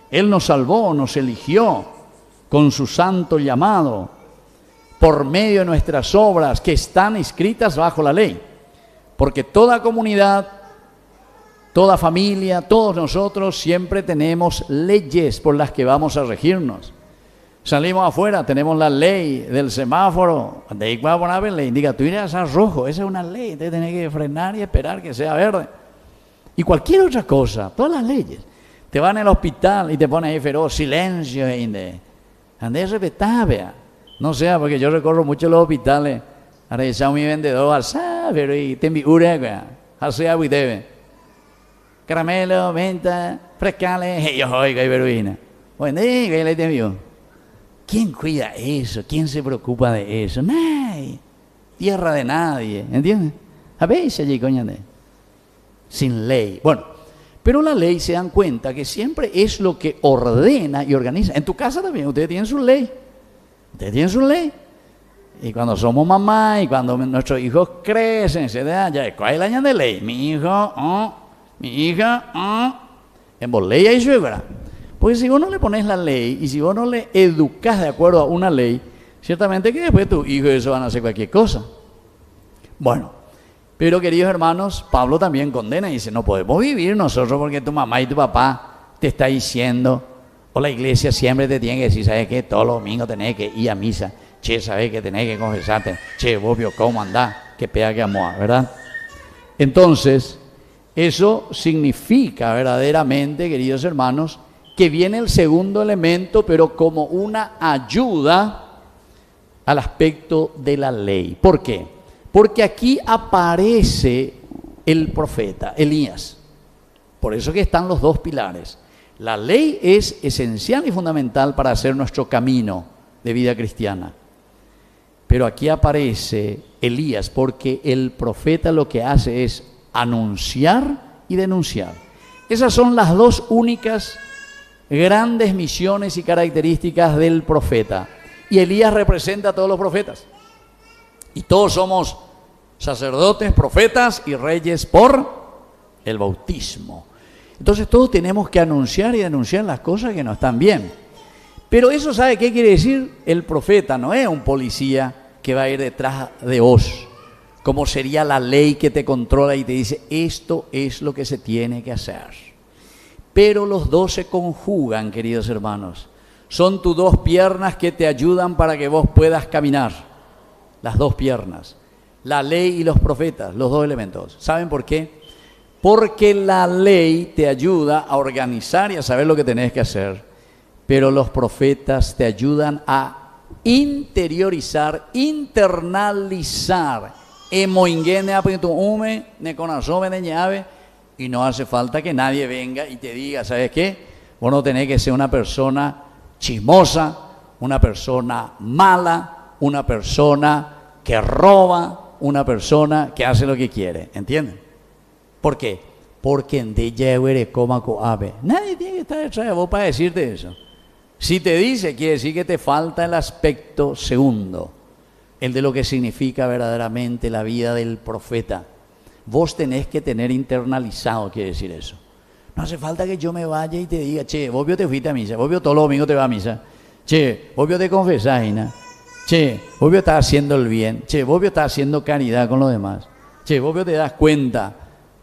Él nos salvó, nos eligió con su santo llamado por medio de nuestras obras que están escritas bajo la ley. Porque toda comunidad, toda familia, todos nosotros siempre tenemos leyes por las que vamos a regirnos. Salimos afuera, tenemos la ley del semáforo. De ahí va a poner la indicatura a rojo. Esa es una ley. Usted tiene que frenar y esperar que sea verde. Y cualquier otra cosa, todas las leyes. Te van al hospital y te ponen ahí feroz, silencio. Andé respetable. No sea, porque yo recorro mucho los hospitales. Ahora ya mi vendedor al saber y te enviura, así hago y debe. Caramelo, menta, frescales, y yo oiga y veruina. Bueno, ¿qué le te envió? ¿Quién cuida eso? ¿Quién se preocupa de eso? Nadie. Tierra de nadie, ¿entiendes? A veces allí, coño, sin ley. Bueno, pero la ley se dan cuenta que siempre es lo que ordena y organiza. En tu casa también, ustedes tienen su ley. Ustedes tienen su ley. Y cuando somos mamá y cuando nuestros hijos crecen, se dan ya, ¿cuál es el año de ley? Mi hijo, mi hija, en vos ley hay suegra. Porque si vos no le pones la ley y si vos no le educas de acuerdo a una ley, ciertamente que después tus hijos eso van a hacer cualquier cosa. Bueno, pero queridos hermanos, Pablo también condena y dice, no podemos vivir nosotros porque tu mamá y tu papá te está diciendo, o la iglesia siempre te tiene que decir, ¿sabes qué? Todos los domingos tenés que ir a misa. Che, ¿sabes que tenés que confesarte? Che, vos vio cómo andás, qué pega que amor, ¿verdad? Entonces, eso significa verdaderamente, queridos hermanos, que viene el segundo elemento, pero como una ayuda al aspecto de la ley. ¿Por qué? Porque aquí aparece el profeta, Elías. Por eso que están los dos pilares. La ley es esencial y fundamental para hacer nuestro camino de vida cristiana. Pero aquí aparece Elías, porque el profeta lo que hace es anunciar y denunciar. Esas son las dos únicas grandes misiones y características del profeta. Y Elías representa a todos los profetas. Y todos somos sacerdotes, profetas y reyes por el bautismo. Entonces todos tenemos que anunciar y denunciar las cosas que no están bien. Pero eso, ¿sabe qué quiere decir? El profeta no es un policía que va a ir detrás de vos, como sería la ley que te controla y te dice, esto es lo que se tiene que hacer. Pero los dos se conjugan, queridos hermanos. Son tus dos piernas que te ayudan para que vos puedas caminar. Las dos piernas. La ley y los profetas, los dos elementos. ¿Saben por qué? Porque la ley te ayuda a organizar y a saber lo que tenés que hacer. Pero los profetas te ayudan a interiorizar, internalizar. Y no hace falta que nadie venga y te diga, ¿sabes qué? Vos no tenés que ser una persona chismosa, una persona mala, una persona que roba, una persona que hace lo que quiere, ¿entienden? ¿Por qué? Porque en nadie tiene que estar detrás de vos para decirte eso. Si te dice, quiere decir que te falta el aspecto segundo, el de lo que significa verdaderamente la vida del profeta. Vos tenés que tener internalizado, quiere decir eso. No hace falta que yo me vaya y te diga, che, vos te fuiste a misa, vos todos los domingos te vas a misa, che, vos te confesás, Ina. Che, vos estás haciendo el bien, che, vos estás haciendo caridad con los demás, che, vos te das cuenta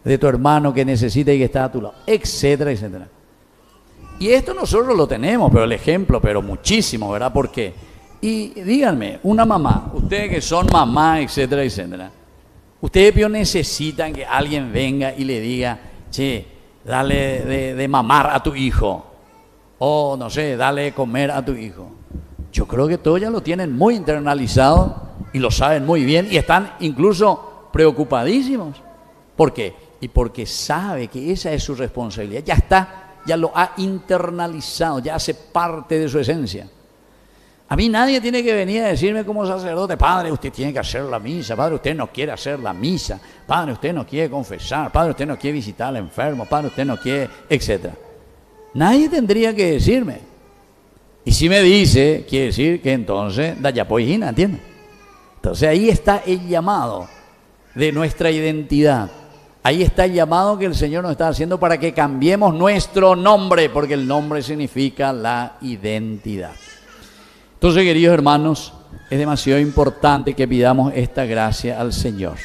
de tu hermano que necesita y que está a tu lado, etcétera, etcétera. Y esto nosotros lo tenemos, pero el ejemplo, pero muchísimo, ¿verdad? ¿Por qué? Y díganme, una mamá, ustedes que son mamá, etcétera, etcétera, ustedes pero necesitan que alguien venga y le diga, che, dale de mamar a tu hijo, o no sé, dale de comer a tu hijo. Yo creo que todos ya lo tienen muy internalizado y lo saben muy bien y están incluso preocupadísimos. ¿Por qué? Y porque sabe que esa es su responsabilidad, ya está, ya lo ha internalizado, ya hace parte de su esencia. A mí nadie tiene que venir a decirme como sacerdote, padre, usted tiene que hacer la misa, padre, usted no quiere hacer la misa, padre, usted no quiere confesar, padre, usted no quiere visitar al enfermo, padre, usted no quiere, etc. Nadie tendría que decirme. Y si me dice, quiere decir que entonces, da ya poigina, ¿entiendes? Entonces ahí está el llamado de nuestra identidad. Ahí está el llamado que el Señor nos está haciendo para que cambiemos nuestro nombre, porque el nombre significa la identidad. Entonces, queridos hermanos, es demasiado importante que pidamos esta gracia al Señor.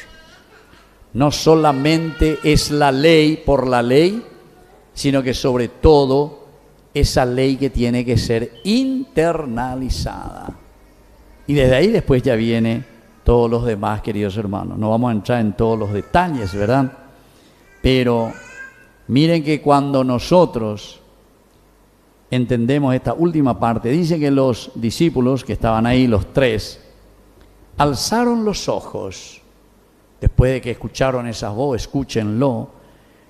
No solamente es la ley por la ley, sino que sobre todo esa ley que tiene que ser internalizada. Y desde ahí después ya viene todos los demás, queridos hermanos. No vamos a entrar en todos los detalles, ¿verdad? Pero miren que cuando nosotros entendemos esta última parte, dice que los discípulos que estaban ahí, los tres, alzaron los ojos, después de que escucharon esa voz, escúchenlo,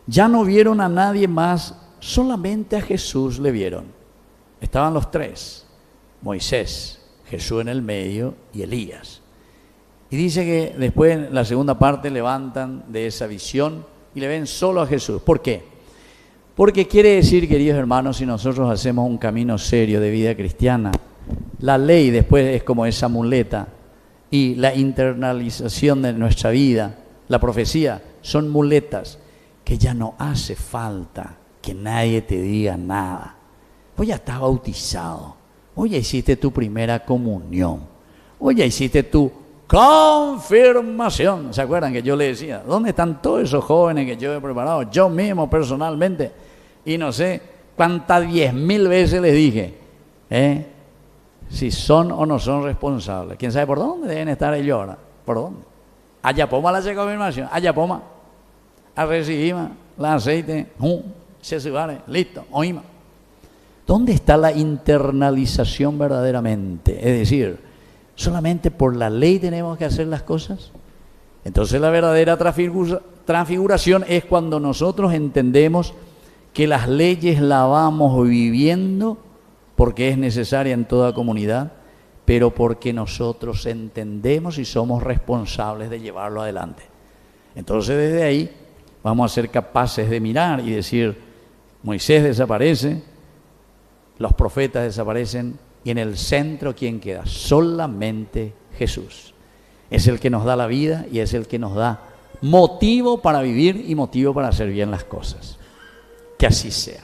ya no vieron a nadie más, solamente a Jesús le vieron. Estaban los tres, Moisés, Jesús en el medio y Elías. Y dice que después en la segunda parte levantan de esa visión y le ven solo a Jesús. ¿Por qué? Porque quiere decir, queridos hermanos, si nosotros hacemos un camino serio de vida cristiana, la ley después es como esa muleta y la internalización de nuestra vida, la profecía, son muletas que ya no hace falta que nadie te diga nada. Vos ya estás bautizado, vos ya hiciste tu primera comunión, vos ya hiciste tu confirmación. ¿Se acuerdan que yo le decía, ¿dónde están todos esos jóvenes que yo he preparado? Yo mismo personalmente, y no sé cuántas 10.000 veces les dije, si son o no son responsables. ¿Quién sabe por dónde deben estar ellos ahora? ¿Por dónde? Allá poma la confirmación, allá poma, a recibir la aceite, se subare, listo, oíma. ¿Dónde está la internalización verdaderamente? Es decir, ¿solamente por la ley tenemos que hacer las cosas? Entonces la verdadera transfiguración es cuando nosotros entendemos que las leyes las vamos viviendo porque es necesaria en toda comunidad, pero porque nosotros entendemos y somos responsables de llevarlo adelante. Entonces desde ahí vamos a ser capaces de mirar y decir, Moisés desaparece, los profetas desaparecen, y en el centro, ¿quién queda? Solamente Jesús. Es el que nos da la vida y es el que nos da motivo para vivir y motivo para hacer bien las cosas. Que así sea.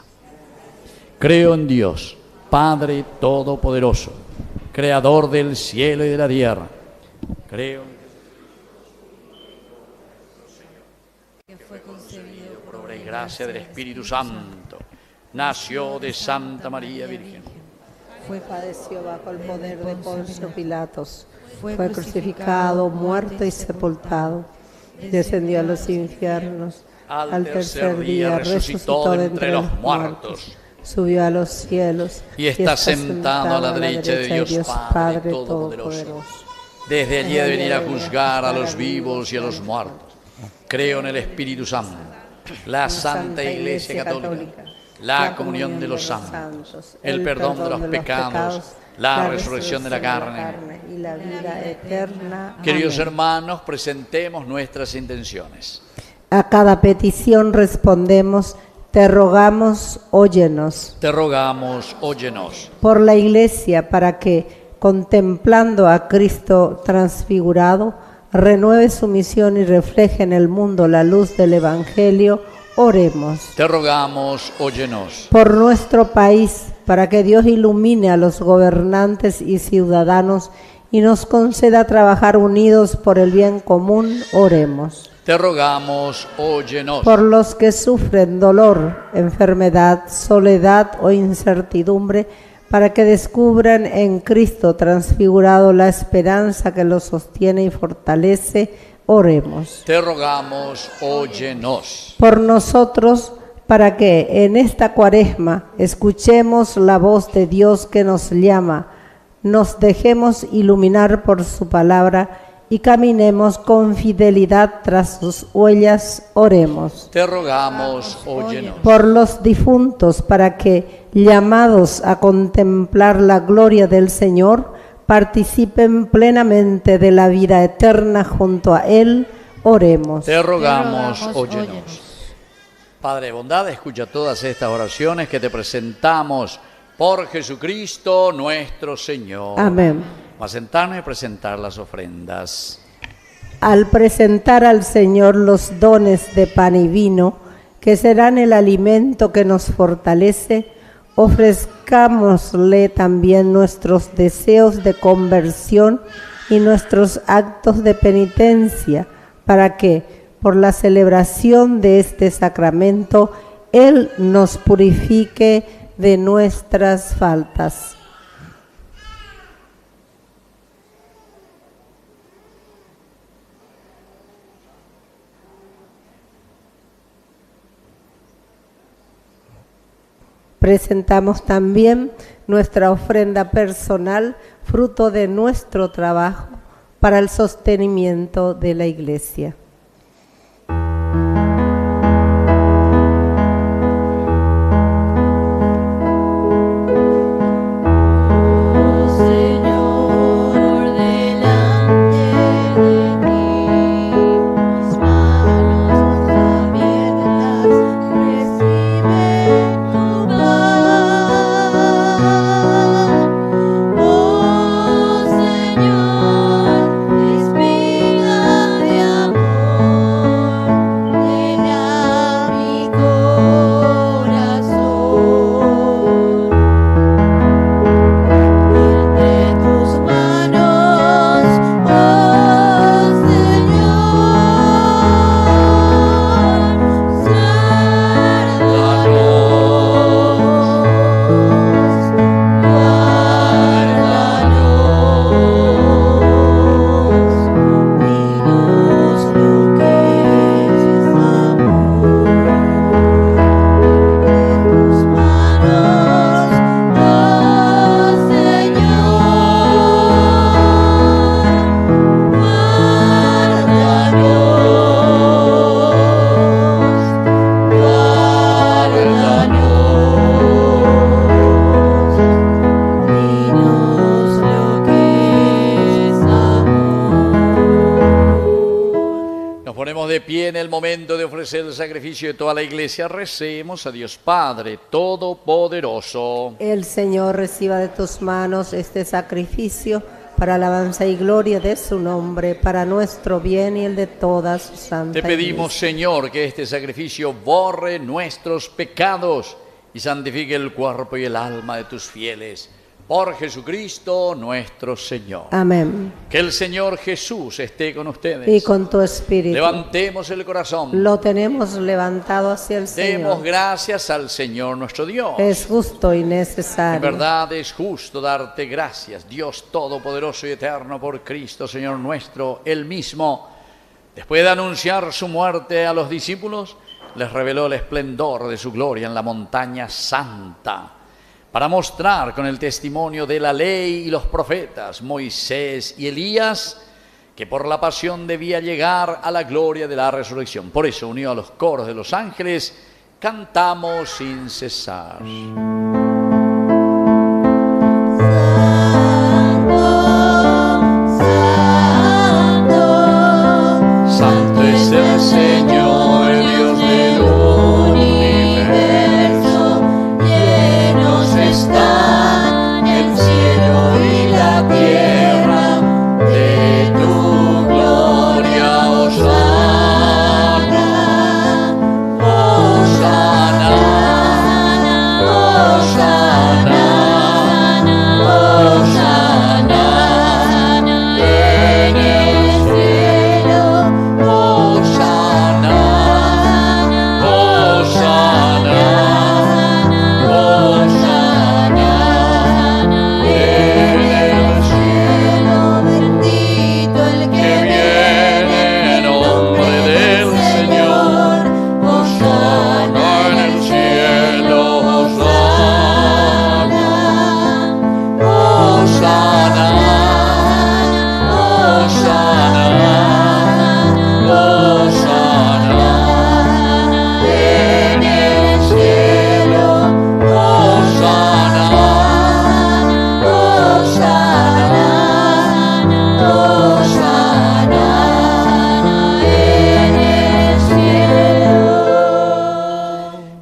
Creo en Dios, Padre Todopoderoso, Creador del cielo y de la tierra. Creo Que fue concebido por obra y gracia del Espíritu Santo. Nació de Santa María Virgen. Padeció bajo el poder de Poncio Pilatos, fue crucificado, muerto y sepultado, descendió a los infiernos, al tercer día resucitó de entre los muertos, subió a los cielos y está sentado a la derecha de Dios Padre Todopoderoso. Desde allí de venir a juzgar a los vivos y a los muertos. Creo en el Espíritu Santo, la Santa Iglesia Católica, la comunión de los santos, el perdón de los pecados, la resurrección de la carne y la vida eterna. Queridos hermanos, presentemos nuestras intenciones. A cada petición respondemos, te rogamos, óyenos. Te rogamos, óyenos. Por la Iglesia, para que, contemplando a Cristo transfigurado, renueve su misión y refleje en el mundo la luz del Evangelio, oremos. Te rogamos, óyenos. Por nuestro país, para que Dios ilumine a los gobernantes y ciudadanos y nos conceda trabajar unidos por el bien común, oremos. Te rogamos, óyenos. Por los que sufren dolor, enfermedad, soledad o incertidumbre, para que descubran en Cristo transfigurado la esperanza que los sostiene y fortalece, oremos. Te rogamos, óyenos. Por nosotros, para que en esta Cuaresma escuchemos la voz de Dios que nos llama, nos dejemos iluminar por su palabra y caminemos con fidelidad tras sus huellas, oremos. Te rogamos, óyenos. Por los difuntos, para que, llamados a contemplar la gloria del Señor, participen plenamente de la vida eterna junto a Él, oremos. Te rogamos, óyenos. Padre de bondad, escucha todas estas oraciones que te presentamos por Jesucristo nuestro Señor. Amén. Vamos a sentarnos y presentar las ofrendas. Al presentar al Señor los dones de pan y vino, que serán el alimento que nos fortalece, ofrezcámosle también nuestros deseos de conversión y nuestros actos de penitencia, para que, por la celebración de este sacramento, Él nos purifique de nuestras faltas. Presentamos también nuestra ofrenda personal, fruto de nuestro trabajo, para el sostenimiento de la Iglesia. El sacrificio de toda la Iglesia, recemos a Dios Padre Todopoderoso. El Señor reciba de tus manos este sacrificio para alabanza y gloria de su nombre, para nuestro bien y el de toda su santa Te pedimos, Iglesia. Señor, que este sacrificio borre nuestros pecados y santifique el cuerpo y el alma de tus fieles. Por Jesucristo nuestro Señor. Amén. Que el Señor Jesús esté con ustedes. Y con tu espíritu. Levantemos el corazón. Lo tenemos levantado hacia el Señor. Demos gracias al Señor nuestro Dios. Es justo y necesario. En verdad es justo darte gracias, Dios Todopoderoso y Eterno, por Cristo, Señor nuestro, Él mismo. Después de anunciar su muerte a los discípulos, les reveló el esplendor de su gloria en la montaña santa, para mostrar con el testimonio de la ley y los profetas, Moisés y Elías, que por la pasión debía llegar a la gloria de la resurrección. Por eso, unido a los coros de los ángeles, cantamos sin cesar. Santo es el Señor, Dios del universo, llenos están el cielo y la tierra de tu gloria, Hosana, Hosana, Hosana, Hosana, en el cielo, Hosana.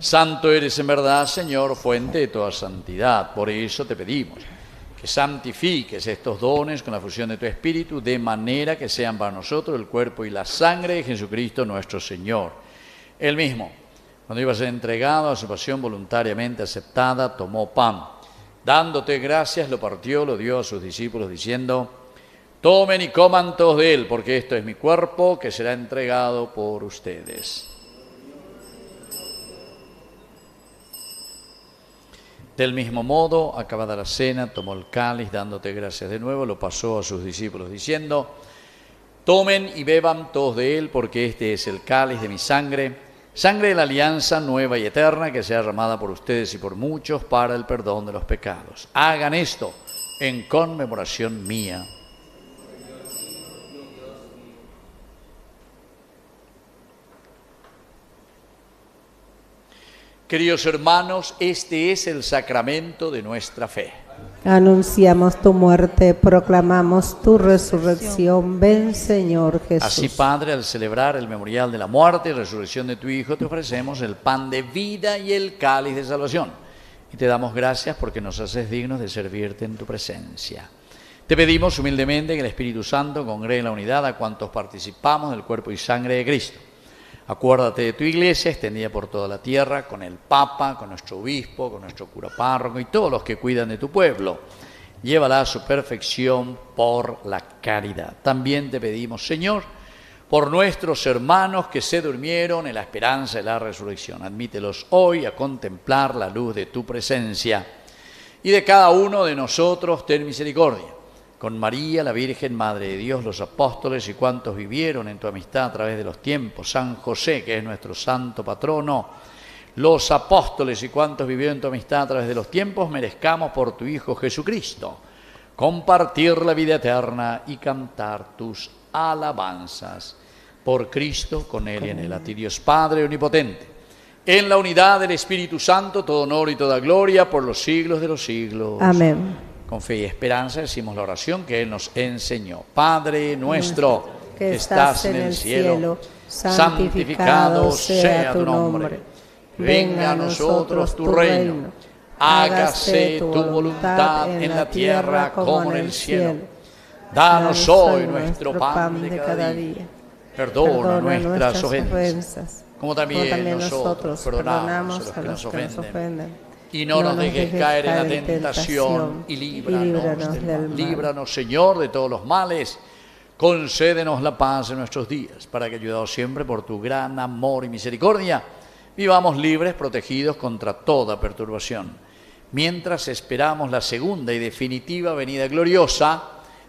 Santo eres en verdad, Señor, fuente de toda santidad. Por eso te pedimos que santifiques estos dones con la fusión de tu Espíritu, de manera que sean para nosotros el cuerpo y la sangre de Jesucristo nuestro Señor. Él mismo, cuando iba a ser entregado a su pasión voluntariamente aceptada, tomó pan. Dándote gracias, lo partió, lo dio a sus discípulos, diciendo: tomen y coman todos de él, porque esto es mi cuerpo que será entregado por ustedes. Del mismo modo, acabada la cena, tomó el cáliz, dándote gracias de nuevo, lo pasó a sus discípulos, diciendo: tomen y beban todos de él, porque este es el cáliz de mi sangre, sangre de la alianza nueva y eterna, que sea derramada por ustedes y por muchos para el perdón de los pecados. Hagan esto en conmemoración mía. Queridos hermanos, este es el sacramento de nuestra fe. Anunciamos tu muerte, proclamamos tu resurrección. Ven, Señor Jesús. Así, Padre, al celebrar el memorial de la muerte y resurrección de tu Hijo, te ofrecemos el pan de vida y el cáliz de salvación. Y te damos gracias porque nos haces dignos de servirte en tu presencia. Te pedimos humildemente que el Espíritu Santo congregue en la unidad a cuantos participamos del cuerpo y sangre de Cristo. Acuérdate de tu iglesia, extendida por toda la tierra, con el Papa, con nuestro obispo, con nuestro cura párroco y todos los que cuidan de tu pueblo. Llévala a su perfección por la caridad. También te pedimos, Señor, por nuestros hermanos que se durmieron en la esperanza de la resurrección. Admítelos hoy a contemplar la luz de tu presencia. Y de cada uno de nosotros ten misericordia. Con María, la Virgen, Madre de Dios, los apóstoles y cuantos vivieron en tu amistad a través de los tiempos, San José, que es nuestro santo patrono, los apóstoles y cuantos vivieron en tu amistad a través de los tiempos, merezcamos por tu Hijo Jesucristo compartir la vida eterna y cantar tus alabanzas. Por Cristo, con Él y en Él, a ti Dios Padre omnipotente, en la unidad del Espíritu Santo, todo honor y toda gloria por los siglos de los siglos. Amén. Con fe y esperanza decimos la oración que Él nos enseñó. Padre nuestro, que estás en el cielo, santificado sea tu nombre. Venga a nosotros tu reino. Hágase tu voluntad en la tierra como en el cielo. Danos hoy nuestro pan de cada día. Perdona nuestras ofensas, como también nosotros perdonamos a los que nos ofenden. Y no nos dejes caer en la tentación y líbranos del mal. Líbranos, Señor, de todos los males. Concédenos la paz en nuestros días, para que, ayudados siempre por tu gran amor y misericordia, vivamos libres, protegidos contra toda perturbación, mientras esperamos la segunda y definitiva venida gloriosa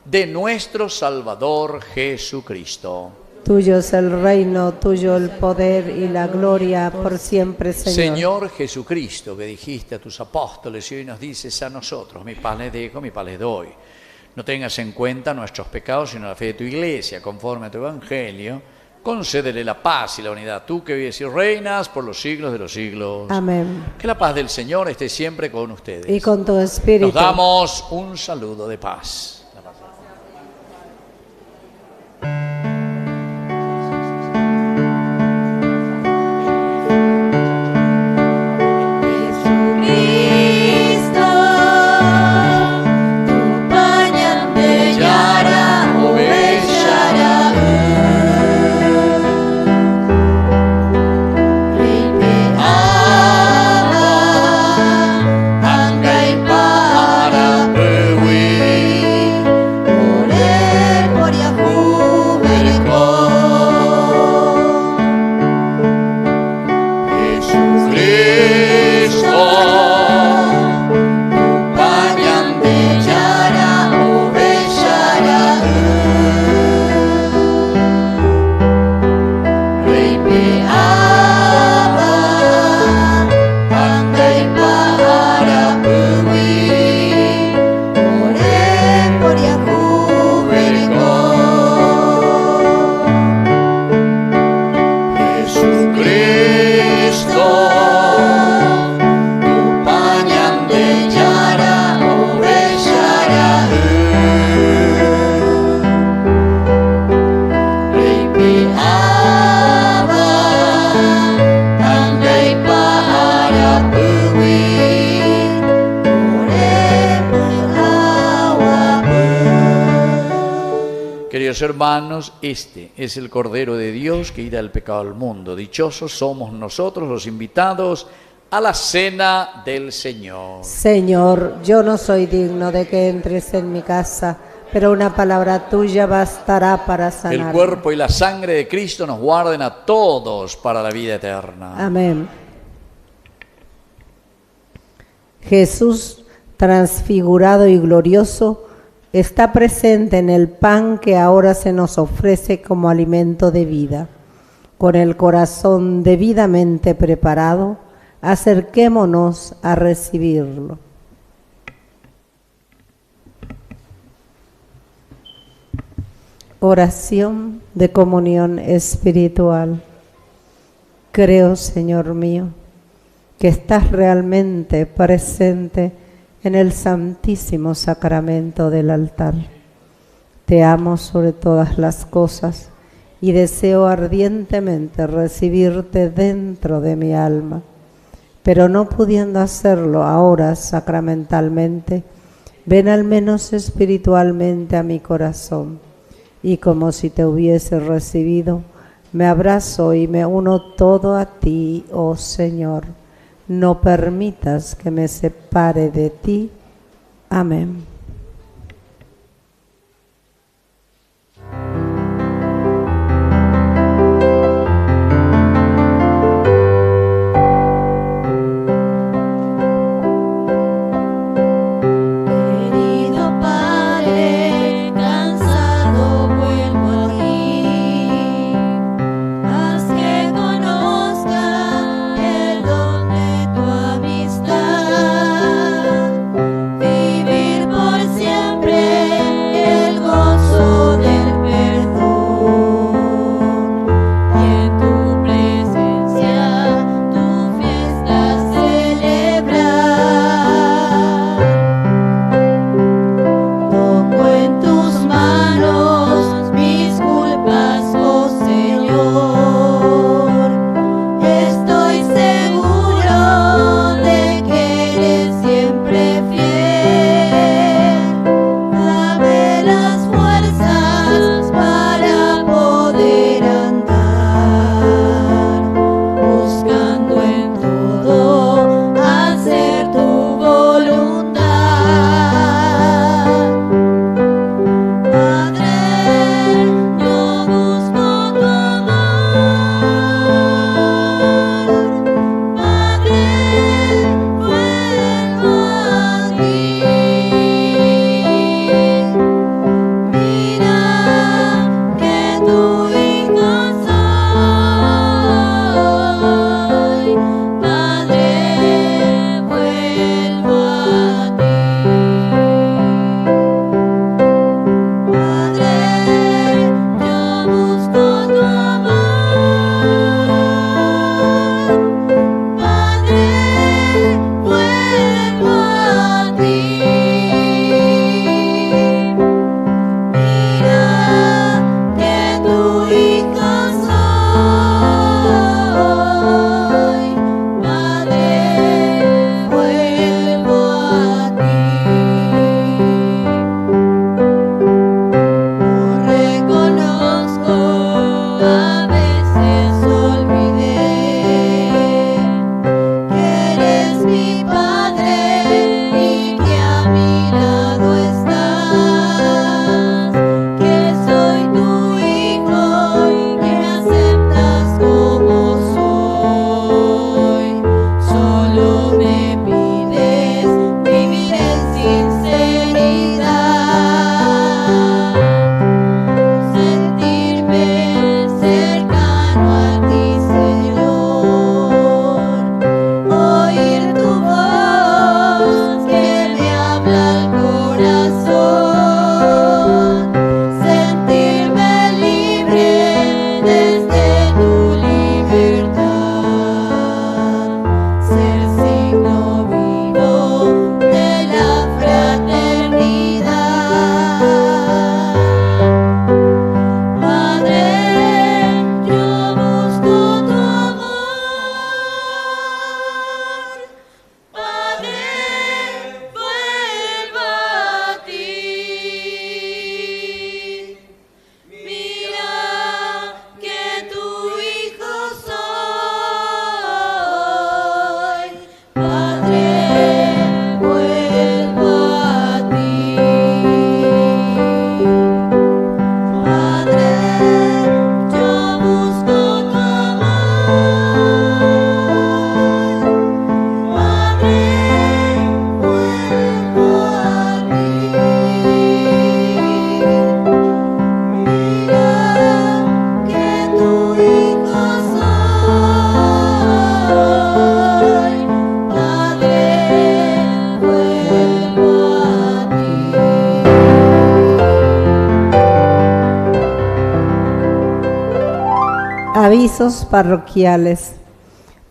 de nuestro Salvador Jesucristo. Tuyo es el reino, tuyo el poder y la gloria por siempre, Señor. Señor Jesucristo, que dijiste a tus apóstoles y hoy nos dices a nosotros: mi paz les dejo, mi paz les doy. No tengas en cuenta nuestros pecados, sino la fe de tu iglesia, conforme a tu evangelio. Concédele la paz y la unidad, tú que vives y reinas por los siglos de los siglos. Amén. Que la paz del Señor esté siempre con ustedes. Y con tu espíritu. Nos damos un saludo de paz. Queridos hermanos, este es el Cordero de Dios que quita el pecado del mundo. Dichosos somos nosotros los invitados a la cena del Señor. Señor, yo no soy digno de que entres en mi casa, pero una palabra tuya bastará para sanar. El cuerpo y la sangre de Cristo nos guarden a todos para la vida eterna. Amén. Jesús, transfigurado y glorioso, está presente en el pan que ahora se nos ofrece como alimento de vida. Con el corazón debidamente preparado, acerquémonos a recibirlo. Oración de comunión espiritual. Creo, Señor mío, que estás realmente presente en el santísimo sacramento del altar. Te amo sobre todas las cosas y deseo ardientemente recibirte dentro de mi alma, pero no pudiendo hacerlo ahora sacramentalmente, ven al menos espiritualmente a mi corazón y como si te hubiese recibido, me abrazo y me uno todo a ti, oh Señor. No permitas que me separe de ti. Amén. Querido Padre, cansado vuelvo a ti. Haz que conozca el don de tu amistad. Vivir por avisos parroquiales.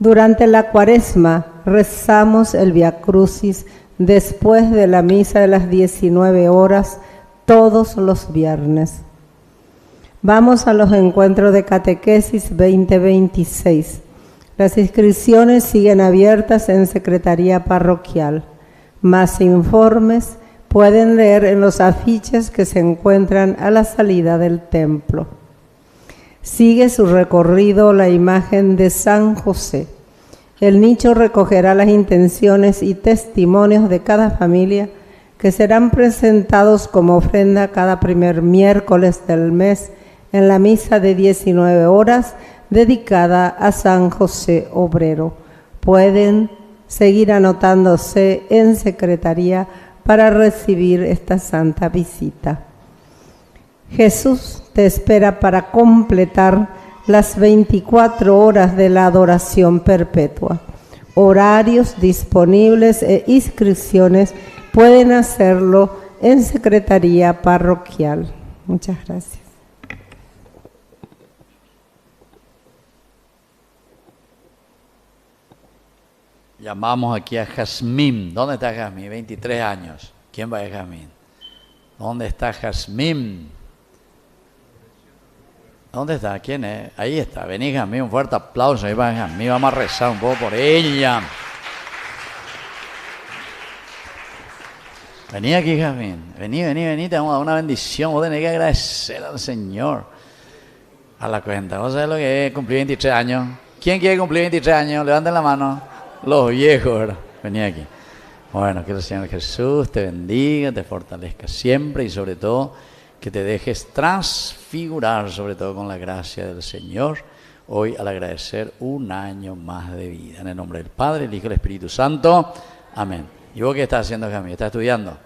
Durante la Cuaresma rezamos el Vía Crucis después de la misa de las 19 horas todos los viernes. Vamos a los encuentros de catequesis 2026. Las inscripciones siguen abiertas en Secretaría Parroquial. Más informes pueden leer en los afiches que se encuentran a la salida del templo. Sigue su recorrido la imagen de San José. El nicho recogerá las intenciones y testimonios de cada familia que serán presentados como ofrenda cada primer miércoles del mes en la misa de 19 horas dedicada a San José Obrero. Pueden seguir anotándose en secretaría para recibir esta santa visita. Jesús te espera para completar las 24 horas de la adoración perpetua. Horarios disponibles e inscripciones pueden hacerlo en Secretaría Parroquial. Muchas gracias. Llamamos aquí a Jazmín. ¿Dónde está Jazmín? 23 años. ¿Quién va a Jazmín? ¿Dónde está Jazmín? ¿Dónde está? ¿Quién es? Ahí está. Vení, Jazmín. Un fuerte aplauso. Ahí va Jazmín. Vamos a rezar un poco por ella. Vení aquí, Jazmín. Vení. Te vamos a dar una bendición. Vos tenés que agradecer al Señor. A la cuenta. ¿Vos sabés lo que es cumplir 23 años? ¿Quién quiere cumplir 23 años? Levanten la mano. Los viejos, ¿verdad? Vení aquí. Bueno, que el Señor Jesús te bendiga, te fortalezca siempre y sobre todo que te dejes transfigurar, sobre todo con la gracia del Señor, hoy al agradecer un año más de vida. En el nombre del Padre, el Hijo y el Espíritu Santo. Amén. ¿Y vos qué estás haciendo, Jamie? ¿Estás estudiando?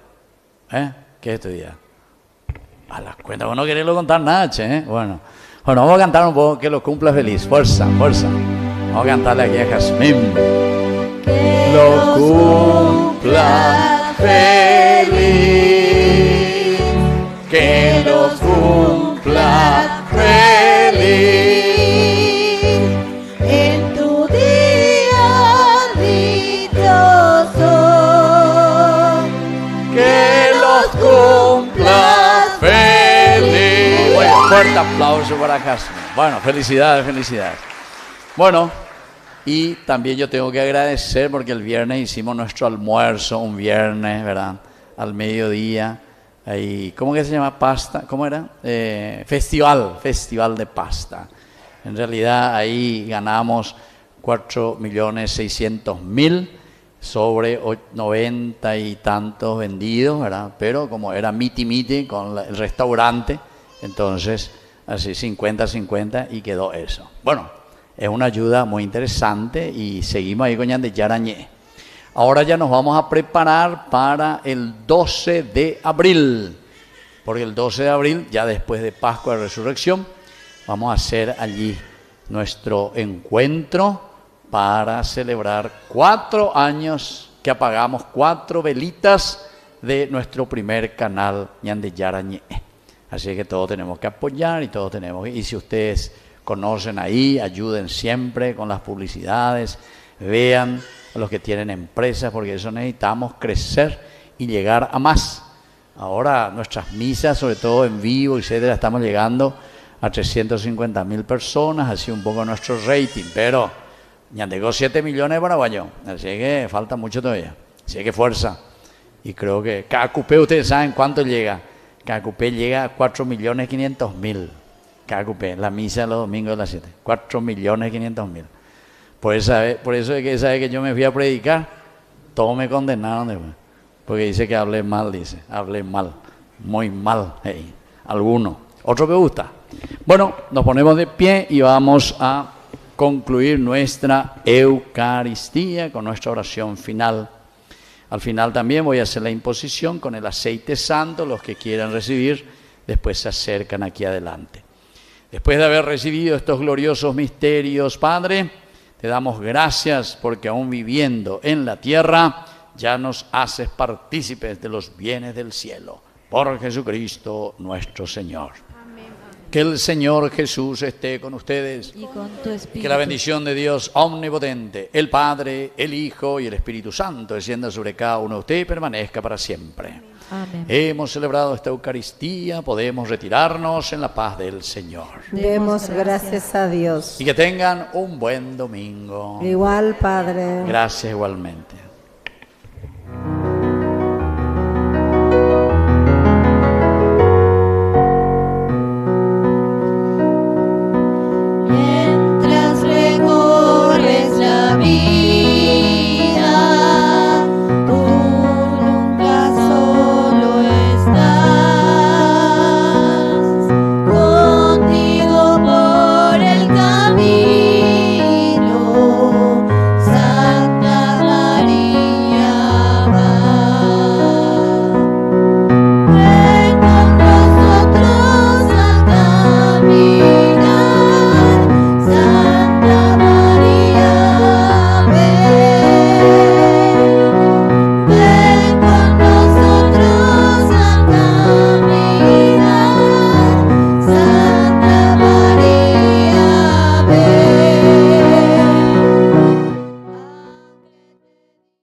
¿Qué estudias? A la cuenta, vos no querés contar nada, che, Bueno, vamos a cantar un poco, que lo cumpla feliz. Fuerza. Vamos a cantarle aquí a Jazmín. Que lo cumpla feliz, que lo cumpla feliz, en tu día dichoso, que los cumpla feliz. Bueno, fuerte aplauso para Jazmín. Bueno, felicidades. Bueno, y también yo tengo que agradecer porque el viernes hicimos nuestro almuerzo, un viernes, ¿verdad? Al mediodía. Ahí, ¿cómo que se llama? Pasta, ¿cómo era? Festival de pasta. En realidad ahí ganamos 4.600.000 sobre 90 y tantos vendidos, ¿verdad? Pero como era miti con el restaurante, entonces así 50-50 y quedó eso. Bueno. Es una ayuda muy interesante y seguimos ahí con Ñandeyarañé. Ahora ya nos vamos a preparar para el 12 de abril, porque el 12 de abril, ya después de Pascua de Resurrección, vamos a hacer allí nuestro encuentro para celebrar 4 años que apagamos 4 velitas de nuestro primer canal Ñandeyarañé. Así que todos tenemos que apoyar y si ustedes conocen ahí, ayuden siempre con las publicidades, vean a los que tienen empresas, porque eso necesitamos crecer y llegar a más. Ahora nuestras misas, sobre todo en vivo, etcétera, estamos llegando a 350.000 personas, así un poco nuestro rating, pero ya llegó 7 millones de paraguayos, así que falta mucho todavía, así que fuerza. Y creo que cada cupé, ustedes saben cuánto llega, cada cupé llega a 4.500.000. Cada cupé, la misa de los domingos de las 7, 4.500.000. Por eso es que sabe que yo me fui a predicar, todos me condenaron después, porque dice que hablé mal, muy mal, alguno, otro me gusta. Bueno, nos ponemos de pie y vamos a concluir nuestra Eucaristía con nuestra oración final. Al final también voy a hacer la imposición con el aceite santo, los que quieran recibir, después se acercan aquí adelante. Después de haber recibido estos gloriosos misterios, Padre, te damos gracias porque aún viviendo en la tierra, ya nos haces partícipes de los bienes del cielo. Por Jesucristo nuestro Señor. Amén. Que el Señor Jesús esté con ustedes. Y con tu espíritu. Que la bendición de Dios omnipotente, el Padre, el Hijo y el Espíritu Santo descienda sobre cada uno de ustedes y permanezca para siempre. Amén. Hemos celebrado esta Eucaristía, podemos retirarnos en la paz del Señor. Demos gracias a Dios. Y que tengan un buen domingo. Igual, Padre. Gracias igualmente.